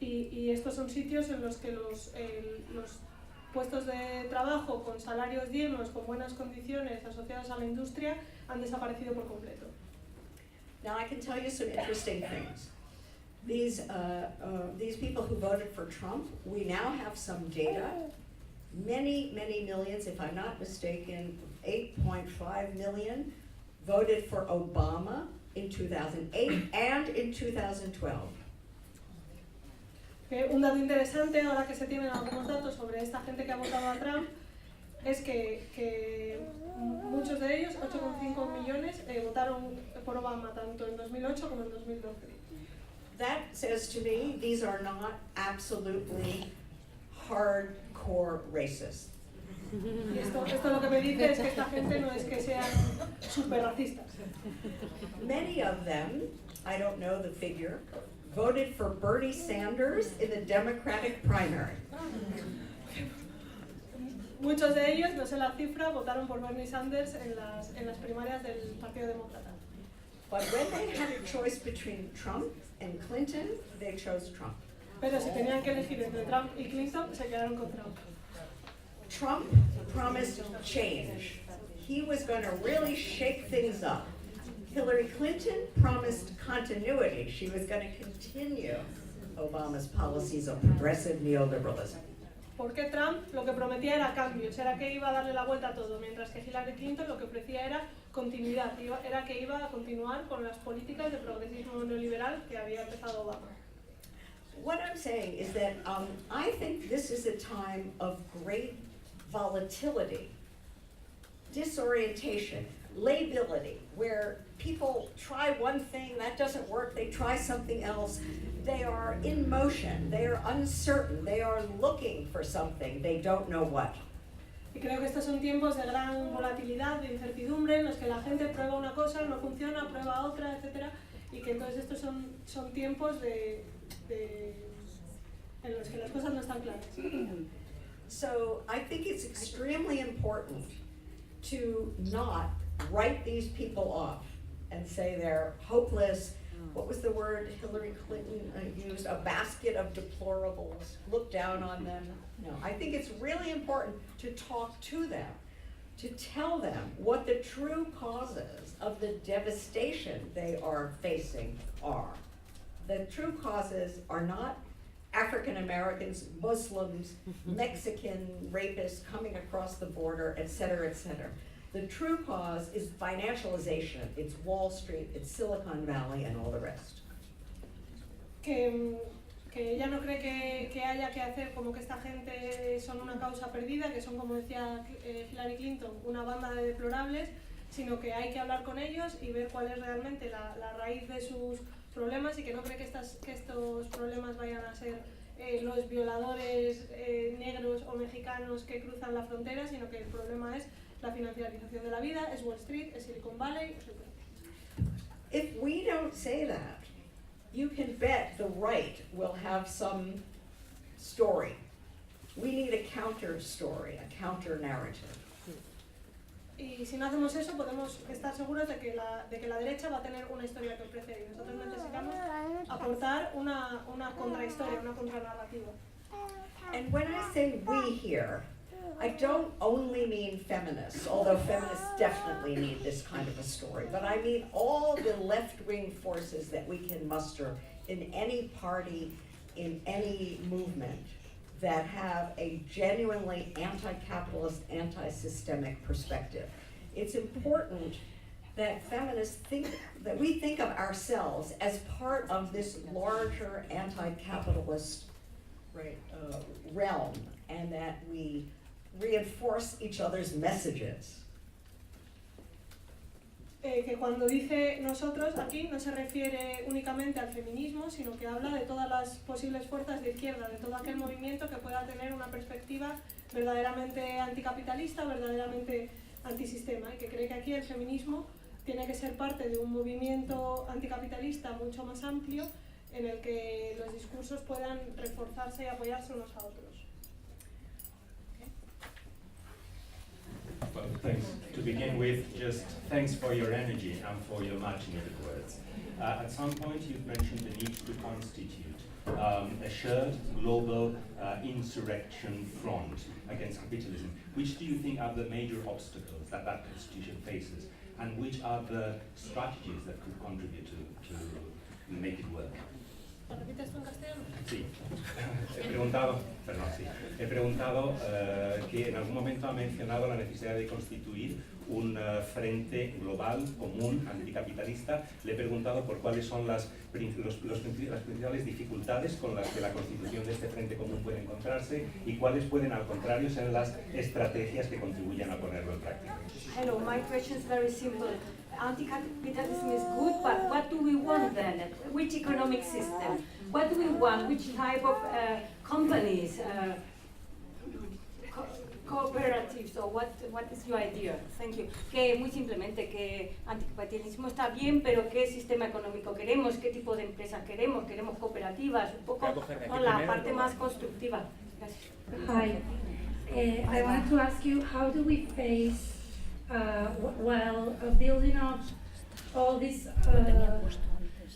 Y estos son sitios en los que los puestos de trabajo con salarios dignos, con buenas condiciones asociados a la industria, han desaparecido por completo. Now I can tell you some interesting things. These people who voted for Trump, we now have some data. Many millions, if I'm not mistaken, 8.5 million voted for Obama in 2008 and in 2012. Un dato interesante, ahora que se tienen algunos datos sobre esta gente que ha votado a Trump, es que muchos de ellos, 8,5 millones, votaron por Obama tanto en 2008 como en 2012. That says to me, these are not absolutely hardcore racists. Y esto lo que me dice es que esta gente no es que sean super racistas. Many of them, I don't know the figure, voted for Bernie Sanders in the Democratic primary. Muchos de ellos, no sé la cifra, votaron por Bernie Sanders en las primarias del Partido Demócrata. But when they had a choice between Trump and Clinton, they chose Trump. Pero si tenían que elegir entre Trump y Clinton, se quedaron con Trump. Trump promised change. He was going to really shake things up. Hillary Clinton promised continuity. She was going to continue Obama's policies of progressive neoliberalism. Porque Trump lo que prometía era cambios, era que iba a darle la vuelta a todo, mientras que Hillary Clinton lo que ofrecía era continuidad, era que iba a continuar con las políticas de progresismo neoliberal que había empezado Obama. What I'm saying is that I think this is a time of great volatility, disorientation, lability, where people try one thing, that doesn't work, they try something else. They are in motion, they are uncertain, they are looking for something, they don't know what. Y creo que estos son tiempos de gran volatilidad, de incertidumbre, en los que la gente prueba una cosa, no funciona, prueba otra, etc. Y que entonces estos son tiempos en los que las cosas no están claras. So I think it's extremely important to not write these people off and say they're hopeless. What was the word Hillary Clinton used? A basket of deplorables. Look down on them. No, I think it's really important to talk to them, to tell them what the true causes of the devastation they are facing are. The true causes are not African Americans, Muslims, Mexican rapists coming across the border, et cetera, et cetera. The true cause is financialization. It's Wall Street, it's Silicon Valley, and all the rest. Que ella no cree que haya que hacer como que esta gente son una causa perdida, que son, como decía Hillary Clinton, una banda de deplorables, sino que hay que hablar con ellos y ver cuál es realmente la raíz de sus problemas, y que no cree que estos problemas vayan a ser los violadores negros o mexicanos que cruzan la frontera, sino que el problema es la financiarización de la vida, es Wall Street, es Silicon Valley, etc. If we don't say that, you can bet the right will have some story. We need a counter story, a counter narrative. Y si no hacemos eso, podemos estar seguros de que la derecha va a tener una historia que ofrecer, y nosotros necesitamos aportar una contrahistoria, una contranarrativa. And when I say we here, I don't only mean feminists, although feminists definitely need this kind of a story, but I mean all the left-wing forces that we can muster in any party, in any movement, that have a genuinely anti-capitalist, anti-systemic perspective. It's important that feminists that we think of ourselves as part of this larger anti-capitalist realm, and that we reinforce each other's messages. Que cuando dice nosotros aquí no se refiere únicamente al feminismo, sino que habla de todas las posibles fuerzas de izquierda, de todo aquel movimiento que pueda tener una perspectiva verdaderamente anticapitalista, verdaderamente antisistema, y que cree que aquí el feminismo tiene que ser parte de un movimiento anticapitalista mucho más amplio, en el que los discursos puedan reforzarse y apoyarse unos a otros. Well, thanks. To begin with, just thanks for your energy and for your much needed words. At some point you've mentioned the need to constitute a shared global insurrection front against capitalism. Which do you think are the major obstacles that constitution faces, and which are the strategies that could contribute to make it work? ¿Repites tú en castellano? Sí. He preguntado que en algún momento ha mencionado la necesidad de constituir un frente global común anticapitalista. Le he preguntado por cuáles son las principales dificultades con las que la constitución de este frente común puede encontrarse, y cuáles pueden, al contrario, ser las estrategias que contribuyan a ponerlo en práctica. Hello, my question is very simple. Anti-capitalism is good, but what do we want then? Which economic system? What do we want? Which type of companies? Cooperatives, or what is your idea? Thank you. Que muy simplemente que anticapitalismo está bien, pero qué sistema económico queremos, qué tipo de empresas queremos, queremos cooperativas, un poco la parte más constructiva. Gracias. Hi, I wanted to ask you, how do we face, while building up all this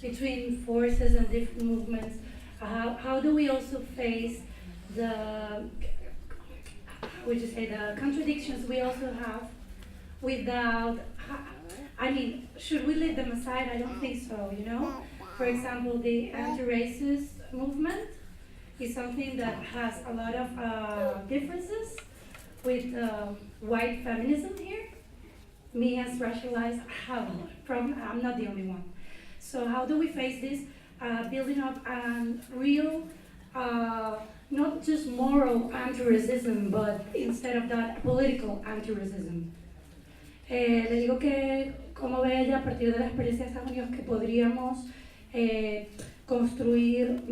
between forces and different movements, how do we also face the contradictions we also have without I mean, should we leave them aside? I don't think so, you know? For example, the anti-racist movement is something that has a lot of differences with white feminism here. Me as racialized, have a lot of problems. I'm not the only one. So how do we face this? Building up a real, not just moral anti-racism, but instead of that, political anti-racism. Le digo que, como ve ella, a partir de la experiencia de Estados Unidos, que podríamos construir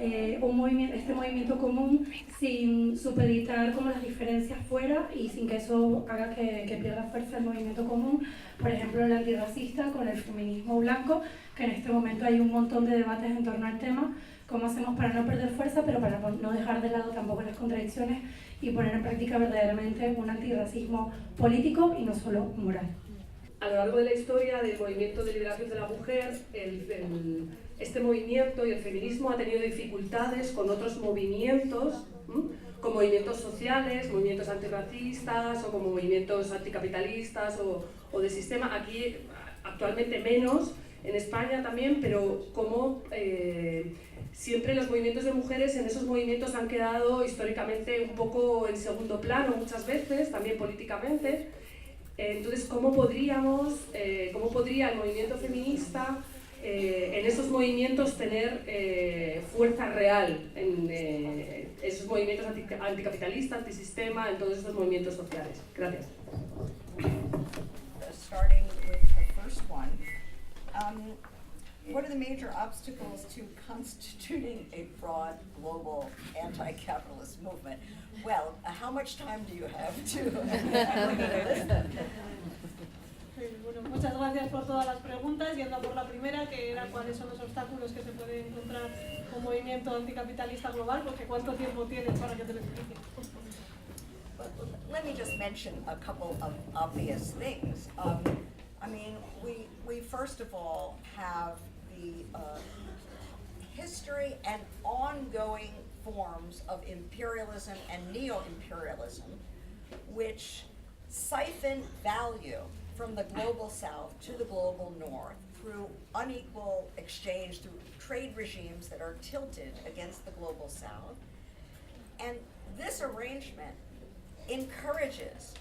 este movimiento común sin supeditar como las diferencias fuera y sin que eso haga que pierda fuerza el movimiento común. Por ejemplo, el antirracista con el feminismo blanco, que en este momento hay un montón de debates en torno al tema. ¿Cómo hacemos para no perder fuerza, pero para no dejar de lado tampoco las contradicciones y poner en práctica verdaderamente un antirracismo político y no solo moral? A lo largo de la historia del movimiento de liberación de la mujer, este movimiento y el feminismo ha tenido dificultades con otros movimientos, con movimientos sociales, movimientos antirracistas o como movimientos anticapitalistas o de sistema. Aquí actualmente menos, en España también, pero como siempre los movimientos de mujeres en esos movimientos han quedado históricamente un poco en segundo plano muchas veces, también políticamente. Entonces, ¿cómo podría el movimiento feminista en esos movimientos tener fuerza real en esos movimientos anticapitalistas, antisistema, en todos esos movimientos sociales? Gracias. Starting with the first one, what are the major obstacles to constituting a broad global anti-capitalist movement? Well, how much time do you have to Bueno, muchas gracias por todas las preguntas. Yendo a por la primera, que era cuáles son los obstáculos que se puede encontrar un movimiento anticapitalista global, porque ¿cuánto tiempo tienes para que te lo explique? Let me just mention a couple of obvious things. I mean, we first of all have the history and ongoing forms of imperialism and neo-imperialism, which siphon value from the global south to the global north through unequal exchange, through trade regimes that are tilted against the global south. And this arrangement encourages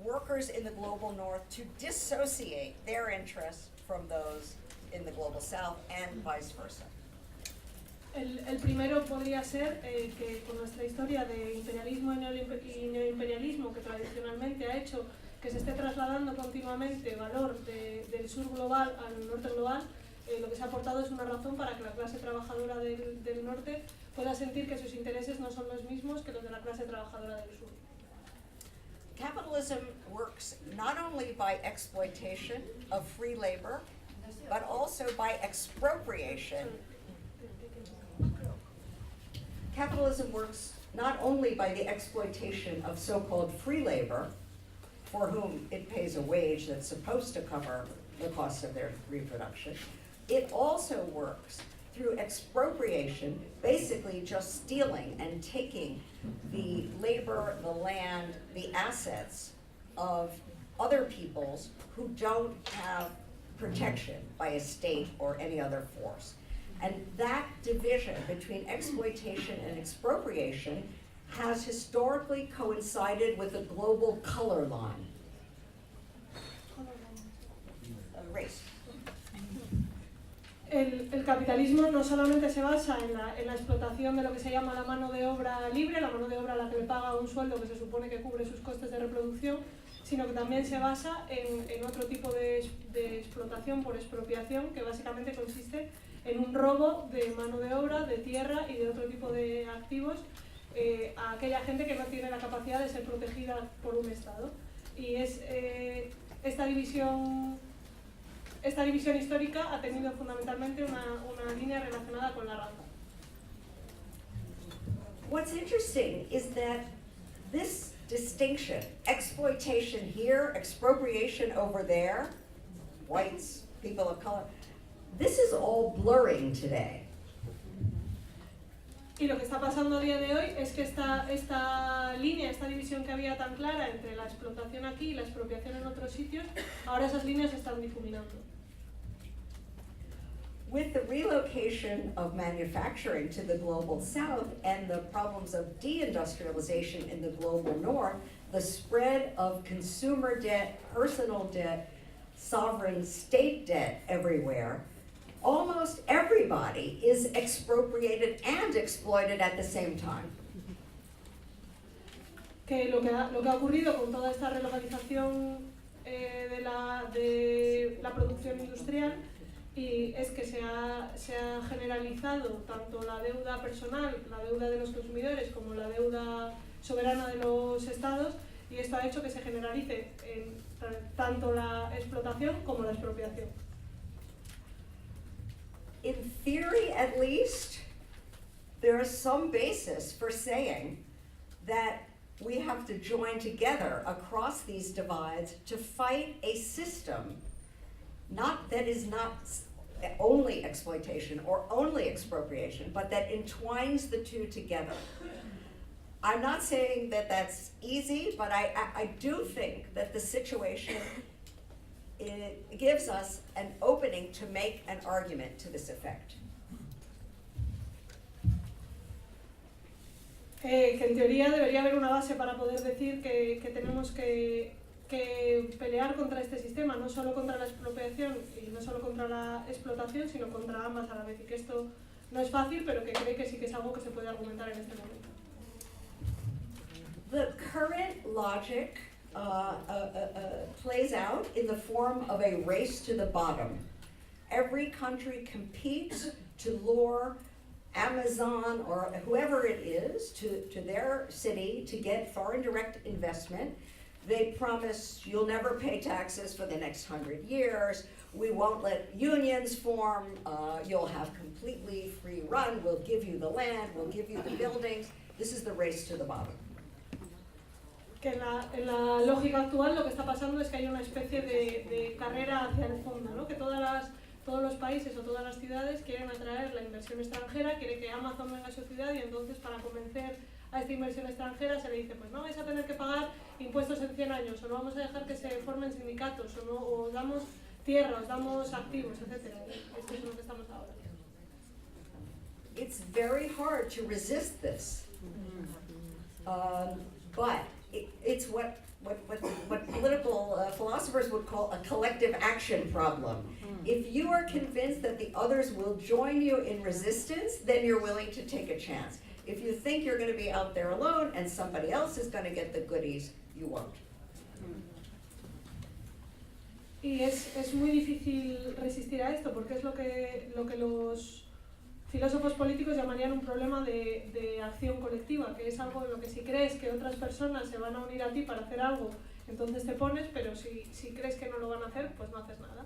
workers in the global north to dissociate their interests from those in the global south and vice versa. El primero podría ser que con nuestra historia de imperialismo y neoimperialismo, que tradicionalmente ha hecho que se esté trasladando continuamente valor del sur global al norte global, lo que se ha aportado es una razón para que la clase trabajadora del norte pueda sentir que sus intereses no son los mismos que los de la clase trabajadora del sur. Capitalism works not only by exploitation of free labor, but also by expropriation. Capitalism works not only by the exploitation of so-called free labor, for whom it pays a wage that's supposed to cover the cost of their reproduction, it also works through expropriation, basically just stealing and taking the labor, the land, the assets of other peoples who don't have protection by a state or any other force. And that division between exploitation and expropriation has historically coincided with a global color line. Race. El capitalismo no solamente se basa en la explotación de lo que se llama la mano de obra libre, la mano de obra a la que le paga un sueldo que se supone que cubre sus costes de reproducción, sino que también se basa en otro tipo de explotación por expropiación, que básicamente consiste en un robo de mano de obra, de tierra y de otro tipo de activos a aquella gente que no tiene la capacidad de ser protegida por un Estado. Y esta división histórica ha tenido fundamentalmente una línea relacionada con la raza. What's interesting is that this distinction, exploitation here, expropriation over there, whites, people of color, this is all blurring today. Y lo que está pasando a día de hoy es que esta línea, esta división que había tan clara entre la explotación aquí y la expropiación en otros sitios, ahora esas líneas se están difuminando. With the relocation of manufacturing to the global south and the problems of deindustrialization in the global north, the spread of consumer debt, personal debt, sovereign state debt everywhere, almost everybody is expropriated and exploited at the same time. Que lo que ha ocurrido con toda esta relocalización de la producción industrial y es que se ha generalizado tanto la deuda personal, la deuda de los consumidores, como la deuda soberana de los estados, y esto ha hecho que se generalice tanto la explotación como la expropiación. In theory, at least, there is some basis for saying that we have to join together across these divides to fight a system that is not only exploitation or only expropriation, but that entwines the two together. I'm not saying that that's easy, but I do think that the situation it gives us an opening to make an argument to this effect. Que en teoría debería haber una base para poder decir que tenemos que pelear contra este sistema, no solo contra la expropiación y no solo contra la explotación, sino contra ambas a la vez, y que esto no es fácil, pero que cree que sí que es algo que se puede argumentar en este momento. The current logic plays out in the form of a race to the bottom. Every country competes to lure Amazon or whoever it is to their city to get foreign direct investment. They promise you'll never pay taxes for the next 100 years. We won't let unions form. You'll have completely free run. We'll give you the land. We'll give you the buildings. This is the race to the bottom. Que en la lógica actual lo que está pasando es que hay una especie de carrera hacia el fondo, ¿no? Que todos los países o todas las ciudades quieren atraer la inversión extranjera, quiere que Amazon venga a su ciudad, y entonces para convencer a esta inversión extranjera se le dice, pues no vais a tener que pagar impuestos en 100 años, o no vamos a dejar que se formen sindicatos, o damos tierra, os damos activos, etc. Esto es lo que estamos ahora. It's very hard to resist this, but it's what political philosophers would call a collective action problem. If you are convinced that the others will join you in resistance, then you're willing to take a chance. If you think you're going to be out there alone and somebody else is going to get the goodies, you won't. Y es muy difícil resistir a esto, porque es lo que los filósofos políticos llamarían un problema de acción colectiva, que es algo en lo que si crees que otras personas se van a unir a ti para hacer algo, entonces te pones, pero si crees que no lo van a hacer, pues no haces nada.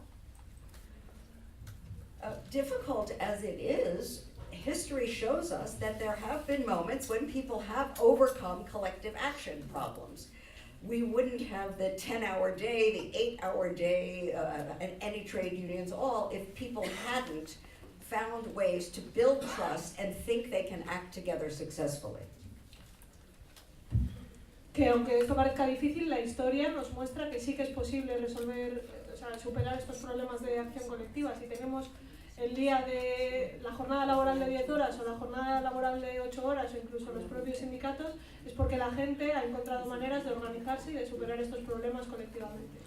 Difficult as it is, history shows us that there have been moments when people have overcome collective action problems. We wouldn't have the 10-hour day, the 8-hour day, and any trade unions all if people hadn't found ways to build trust and think they can act together successfully. Que aunque esto parezca difícil, la historia nos muestra que sí que es posible superar estos problemas de acción colectiva. Si tenemos el día de la jornada laboral de 10 horas o la jornada laboral de 8 horas o incluso los propios sindicatos, es porque la gente ha encontrado maneras de organizarse y de superar estos problemas colectivamente.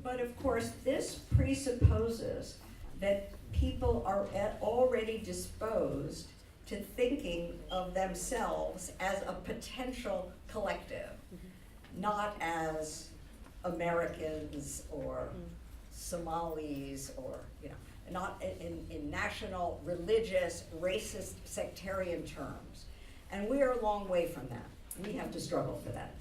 But of course, this presupposes that people are already disposed to thinking of themselves as a potential collective, not as Americans or Somalis or, not in national, religious, racist, sectarian terms. And we are a long way from that. We have to struggle for that.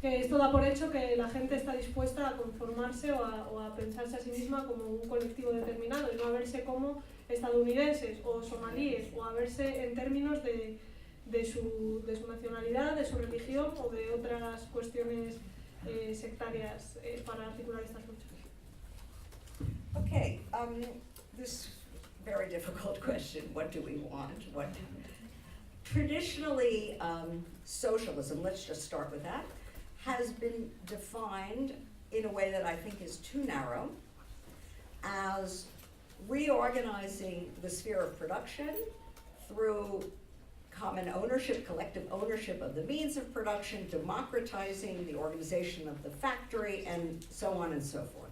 Que esto da por hecho que la gente está dispuesta a conformarse o a pensarse a sí misma como un colectivo determinado y no a verse como estadounidenses o somalíes o a verse en términos de su nacionalidad, de su religión o de otras cuestiones sectarias para articular estas luchas. Okay, this very difficult question. What do we want? Traditionally, socialism, let's just start with that, has been defined in a way that I think is too narrow as reorganizing the sphere of production through common ownership, collective ownership of the means of production, democratizing the organization of the factory, and so on and so forth.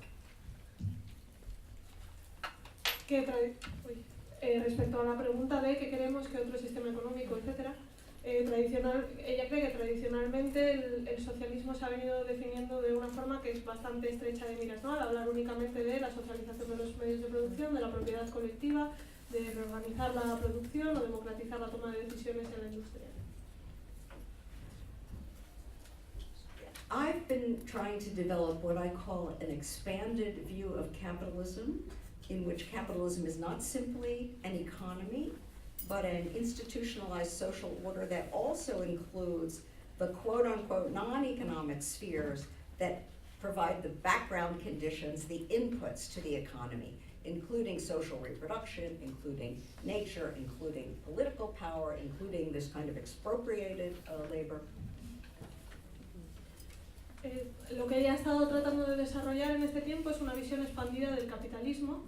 Respecto a la pregunta de qué queremos, qué otro sistema económico, etc., ella cree que tradicionalmente el socialismo se ha venido definiendo de una forma que es bastante estrecha de miras, ¿no? Al hablar únicamente de la socialización de los medios de producción, de la propiedad colectiva, de reorganizar la producción o democratizar la toma de decisiones en la industria. I've been trying to develop what I call an expanded view of capitalism, in which capitalism is not simply an economy, but an institutionalized social order that also includes the quote-unquote non-economic spheres that provide the background conditions, the inputs to the economy, including social reproduction, including nature, including political power, including this kind of expropriated labor. Lo que ella ha estado tratando de desarrollar en este tiempo es una visión expandida del capitalismo,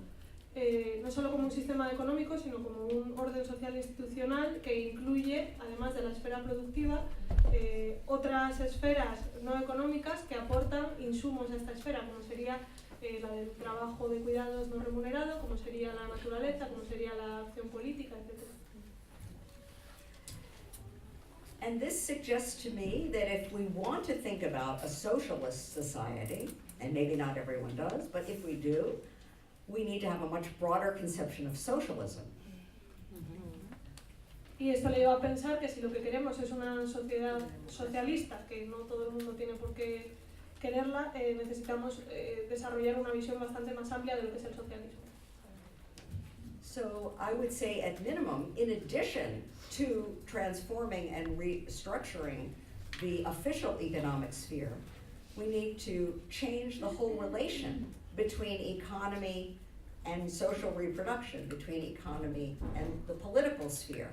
no solo como un sistema económico, sino como un orden social institucional que incluye, además de la esfera productiva, otras esferas no económicas que aportan insumos a esta esfera, como sería la del trabajo de cuidados no remunerado, como sería la naturaleza, como sería la acción política, etc. And this suggests to me that if we want to think about a socialist society, and maybe not everyone does, but if we do, we need to have a much broader conception of socialism. Y esto le lleva a pensar que si lo que queremos es una sociedad socialista, que no todo el mundo tiene por qué quererla, necesitamos desarrollar una visión bastante más amplia de lo que es el socialismo. So I would say at minimum, in addition to transforming and restructuring the official economic sphere, we need to change the whole relation between economy and social reproduction, between economy and the political sphere,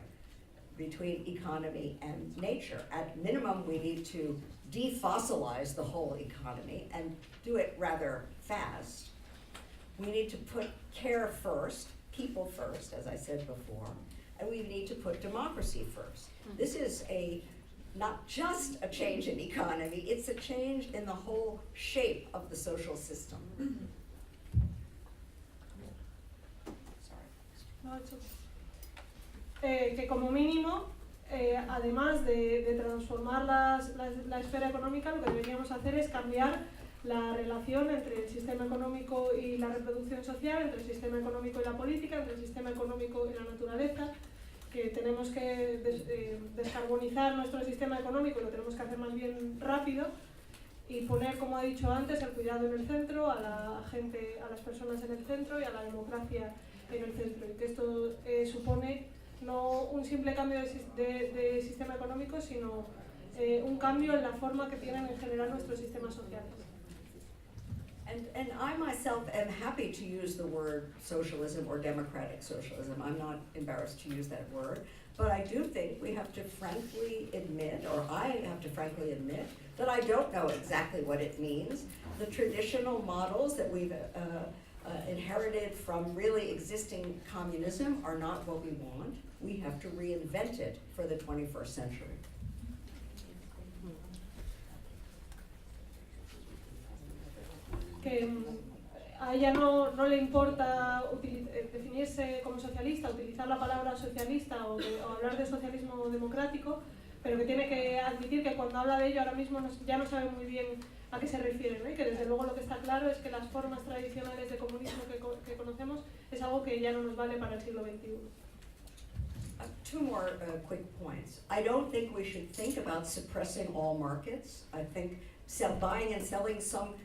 between economy and nature. At minimum, we need to defossilize the whole economy and do it rather fast. We need to put care first, people first, as I said before, and we need to put democracy first. This is not just a change in economy, it's a change in the whole shape of the social system. Que como mínimo, además de transformar la esfera económica, lo que deberíamos hacer es cambiar la relación entre el sistema económico y la reproducción social, entre el sistema económico y la política, entre el sistema económico y la naturaleza, que tenemos que descarbonizar nuestro sistema económico y lo tenemos que hacer más bien rápido y poner, como he dicho antes, el cuidado en el centro, a la gente, a las personas en el centro y a la democracia en el centro, y que esto supone no un simple cambio de sistema económico, sino un cambio en la forma que tienen en general nuestros sistemas sociales. And I myself am happy to use the word socialism or democratic socialism. I'm not embarrassed to use that word. But I do think we have to frankly admit, or I have to frankly admit, that I don't know exactly what it means. The traditional models that we've inherited from really existing communism are not what we want. We have to reinvent it for the 21st century. Que a ella no le importa definirse como socialista, utilizar la palabra socialista o hablar de socialismo democrático, pero que tiene que admitir que cuando habla de ello ahora mismo ya no sabe muy bien a qué se refiere, ¿no? Y que desde luego lo que está claro es que las formas tradicionales de comunismo que conocemos es algo que ya no nos vale para el siglo XXI. Two more quick points. I don't think we should think about suppressing all markets. I think buying and selling some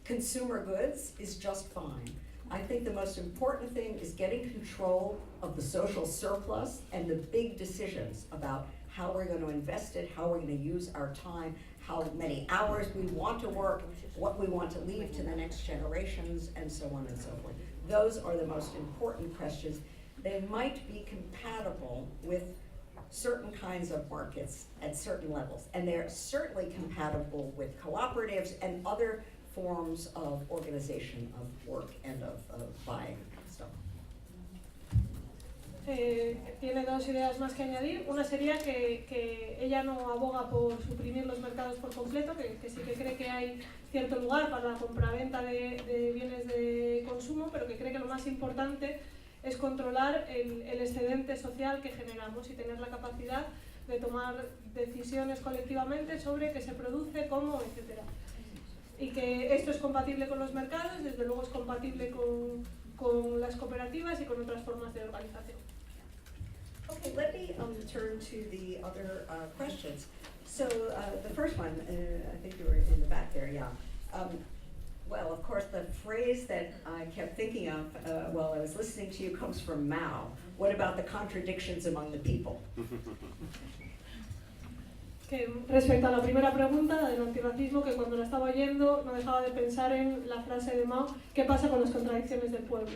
consumer goods is just fine. I think the most important thing is getting control of the social surplus and the big decisions about how we're going to invest it, how we're going to use our time, how many hours we want to work, what we want to leave to the next generations, and so on and so forth. Those are the most important questions. they might be compatible with certain kinds of markets at certain levels. And they're certainly compatible with cooperatives and other forms of organization of work and of buying stuff. Tiene dos ideas más que añadir. Una sería que ella no aboga por suprimir los mercados por completo, que sí que cree que hay cierto lugar para la compraventa de bienes de consumo, pero que cree que lo más importante es controlar el excedente social que generamos y tener la capacidad de tomar decisiones colectivamente sobre qué se produce, cómo, etc. Y que esto es compatible con los mercados, desde luego es compatible con las cooperativas y con otras formas de organización. Okay, let me turn to the other questions. So the first one, I think you were in the back there, yeah. Well, of course, the phrase that I kept thinking of while I was listening to you comes from Mao. What about the contradictions among the people? Que respecto a la primera pregunta del antirracismo, que cuando la estaba oyendo no dejaba de pensar en la frase de Mao, ¿qué pasa con las contradicciones del pueblo?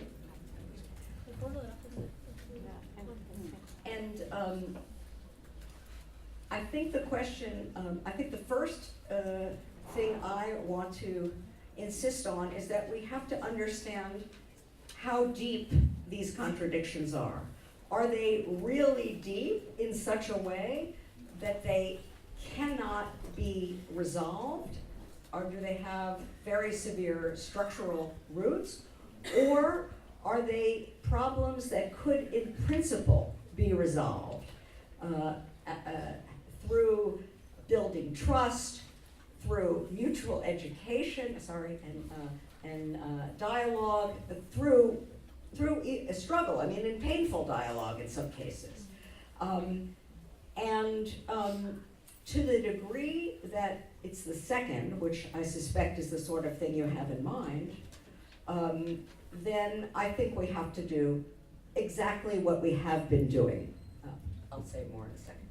And I think the question, I think the first thing I want to insist on is that we have to understand how deep these contradictions are. Are they really deep in such a way that they cannot be resolved? Or do they have very severe structural roots? Or are they problems that could, in principle, be resolved through building trust, through mutual education, and dialogue, through a struggle, I mean, in painful dialogue in some cases. To the degree that it's the second, which I suspect is the sort of thing you have in mind, then I think we have to do exactly what we have been doing. I'll say more in a second.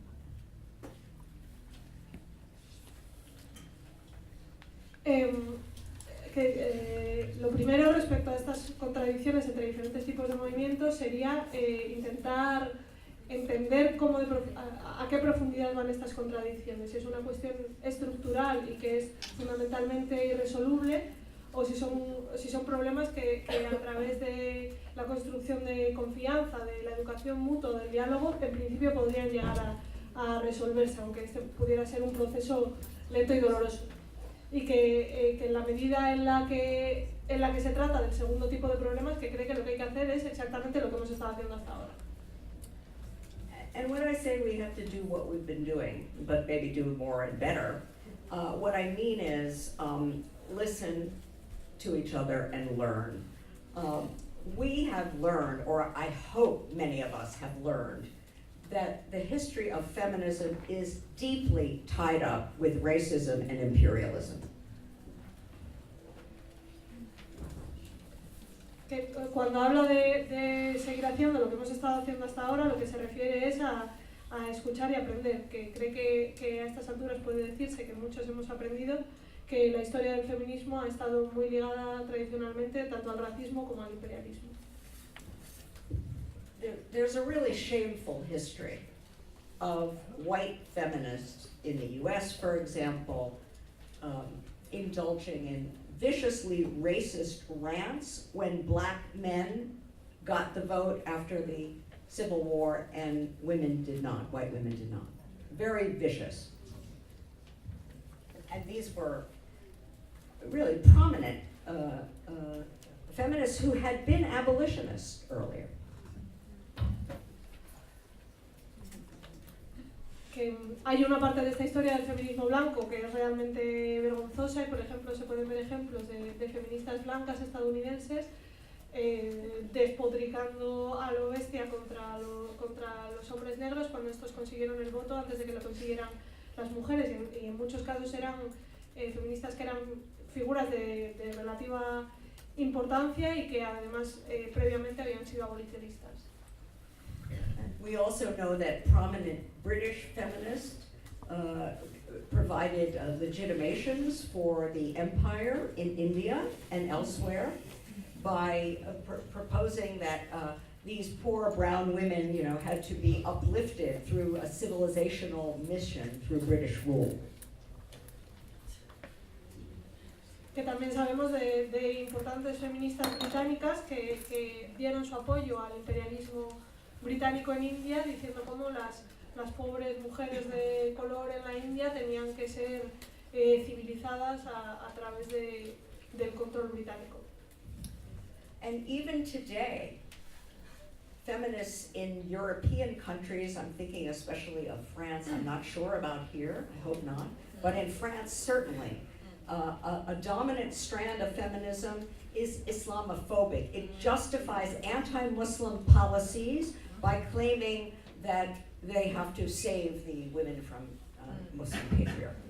Lo primero respecto a estas contradicciones entre diferentes tipos de movimientos sería intentar entender a qué profundidad van estas contradicciones, si es una cuestión estructural y que es fundamentalmente irresoluble, o si son problemas que a través de la construcción de confianza, de la educación mutua, del diálogo, en principio podrían llegar a resolverse, aunque este pudiera ser un proceso lento y doloroso. Y que en la medida en la que se trata del segundo tipo de problemas, que cree que lo que hay que hacer es exactamente lo que hemos estado haciendo hasta ahora. And when I say we have to do what we've been doing, but maybe do more and better, what I mean is listen to each other and learn. We have learned, or I hope many of us have learned, that the history of feminism is deeply tied up with racism and imperialism. Que cuando hablo de seguir haciendo lo que hemos estado haciendo hasta ahora, lo que se refiere es a escuchar y aprender, que cree que a estas alturas puede decirse que muchos hemos aprendido que la historia del feminismo ha estado muy ligada tradicionalmente tanto al racismo como al imperialismo. There's a really shameful history of white feminists in the US, for example, indulging in viciously racist rants when black men got the vote after the Civil War and women did not, white women did not. Very vicious. And these were really prominent feminists who had been abolitionists earlier. Que hay una parte de esta historia del feminismo blanco que es realmente vergonzosa y, por ejemplo, se pueden ver ejemplos de feministas blancas estadounidenses despodricando a lo bestia contra los hombres negros cuando estos consiguieron el voto antes de que lo consiguieran las mujeres, y en muchos casos eran feministas que eran figuras de relativa importancia y que además previamente habían sido abolicionistas. We also know that prominent British feminists provided legitimations for the empire in India and elsewhere by proposing that these poor brown women, you know, had to be uplifted through a civilizational mission through British rule. Que también sabemos de importantes feministas británicas que dieron su apoyo al imperialismo británico en India, diciendo cómo las pobres mujeres de color en la India tenían que ser civilizadas a través del control británico. And even today, feminists in European countries, I'm thinking especially of France, I'm not sure about here, I hope not, but in France certainly, a dominant strand of feminism is Islamophobic. It justifies anti-Muslim policies by claiming that they have to save the women from Muslim patriarchy.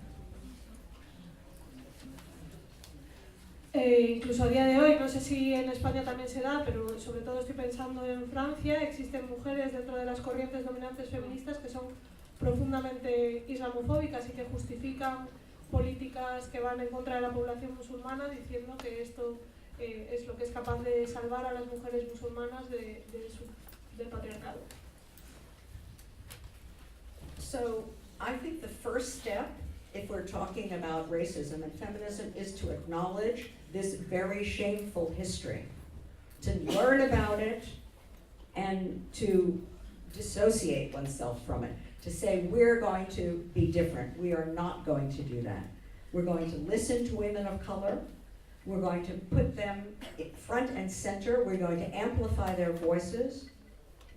Incluso a día de hoy, no sé si en España también se da, pero sobre todo estoy pensando en Francia, existen mujeres dentro de las corrientes dominantes feministas que son profundamente islamofóbicas y que justifican políticas que van en contra de la población musulmana, diciendo que esto es lo que es capaz de salvar a las mujeres musulmanas del patriarcado. So I think the first step, if we're talking about racism and feminism, is to acknowledge this very shameful history, to learn about it and to dissociate oneself from it, to say we're going to be different. We are not going to do that. We're going to listen to women of color. We're going to put them front and center. We're going to amplify their voices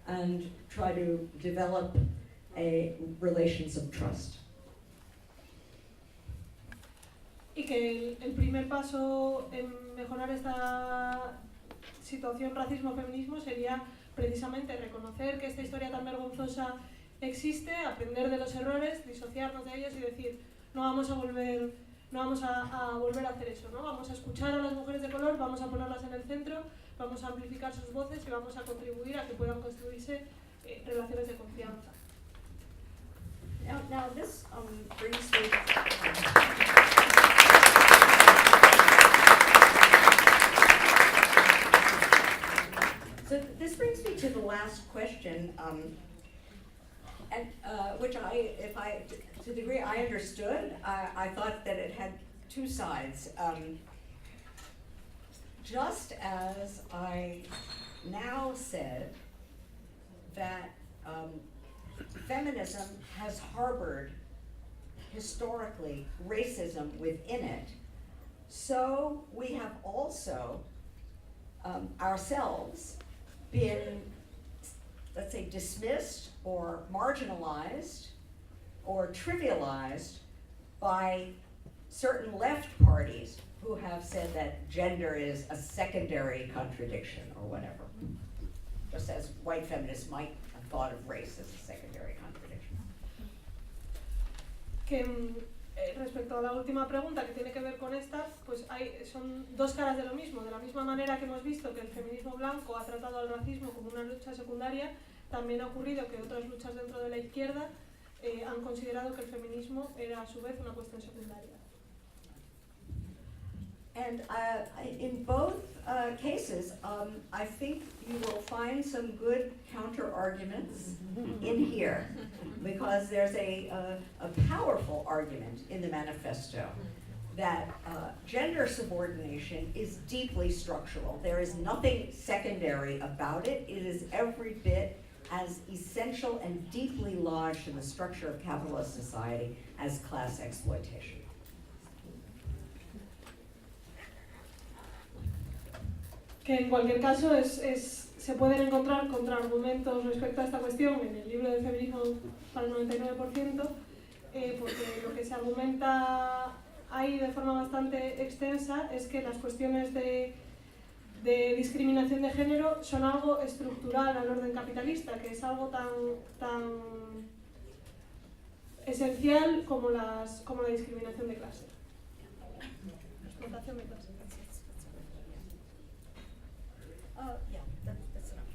and try to develop relations of trust. Y que el primer paso en mejorar esta situación racismo-feminismo sería precisamente reconocer que esta historia tan vergonzosa existe, aprender de los errores, disociarnos de ellos y decir no vamos a volver a hacer eso, ¿no? Vamos a escuchar a las mujeres de color, vamos a ponerlas en el centro, vamos a amplificar sus voces y vamos a contribuir a que puedan construirse relaciones de confianza. Now this brings me. So this brings me to the last question, and which to the degree I understood, I thought that it had two sides. Just as I now said that feminism has harbored historically racism within it, so we have also ourselves been, let's say, dismissed or marginalized or trivialized by certain left parties who have said that gender is a secondary contradiction or whatever, just as white feminists might have thought of race as a secondary contradiction. Respecto a la última pregunta que tiene que ver con esta, pues son dos caras de lo mismo. De la misma manera que hemos visto que el feminismo blanco ha tratado al racismo como una lucha secundaria, también ha ocurrido que otras luchas dentro de la izquierda han considerado que el feminismo era a su vez una cuestión secundaria. And in both cases, I think you will find some good counter arguments in here, because there's a powerful argument in the manifesto that gender subordination is deeply structural. There is nothing secondary about it. It is every bit as essential and deeply lodged in the structure of capitalist society as class exploitation. Que en cualquier caso se pueden encontrar contraargumentos respecto a esta cuestión en el libro de feminismo para el 99%, porque lo que se argumenta ahí de forma bastante extensa es que las cuestiones de discriminación de género son algo estructural al orden capitalista, que es algo tan esencial como la discriminación de clase, la explotación de clase. Yeah, that's enough.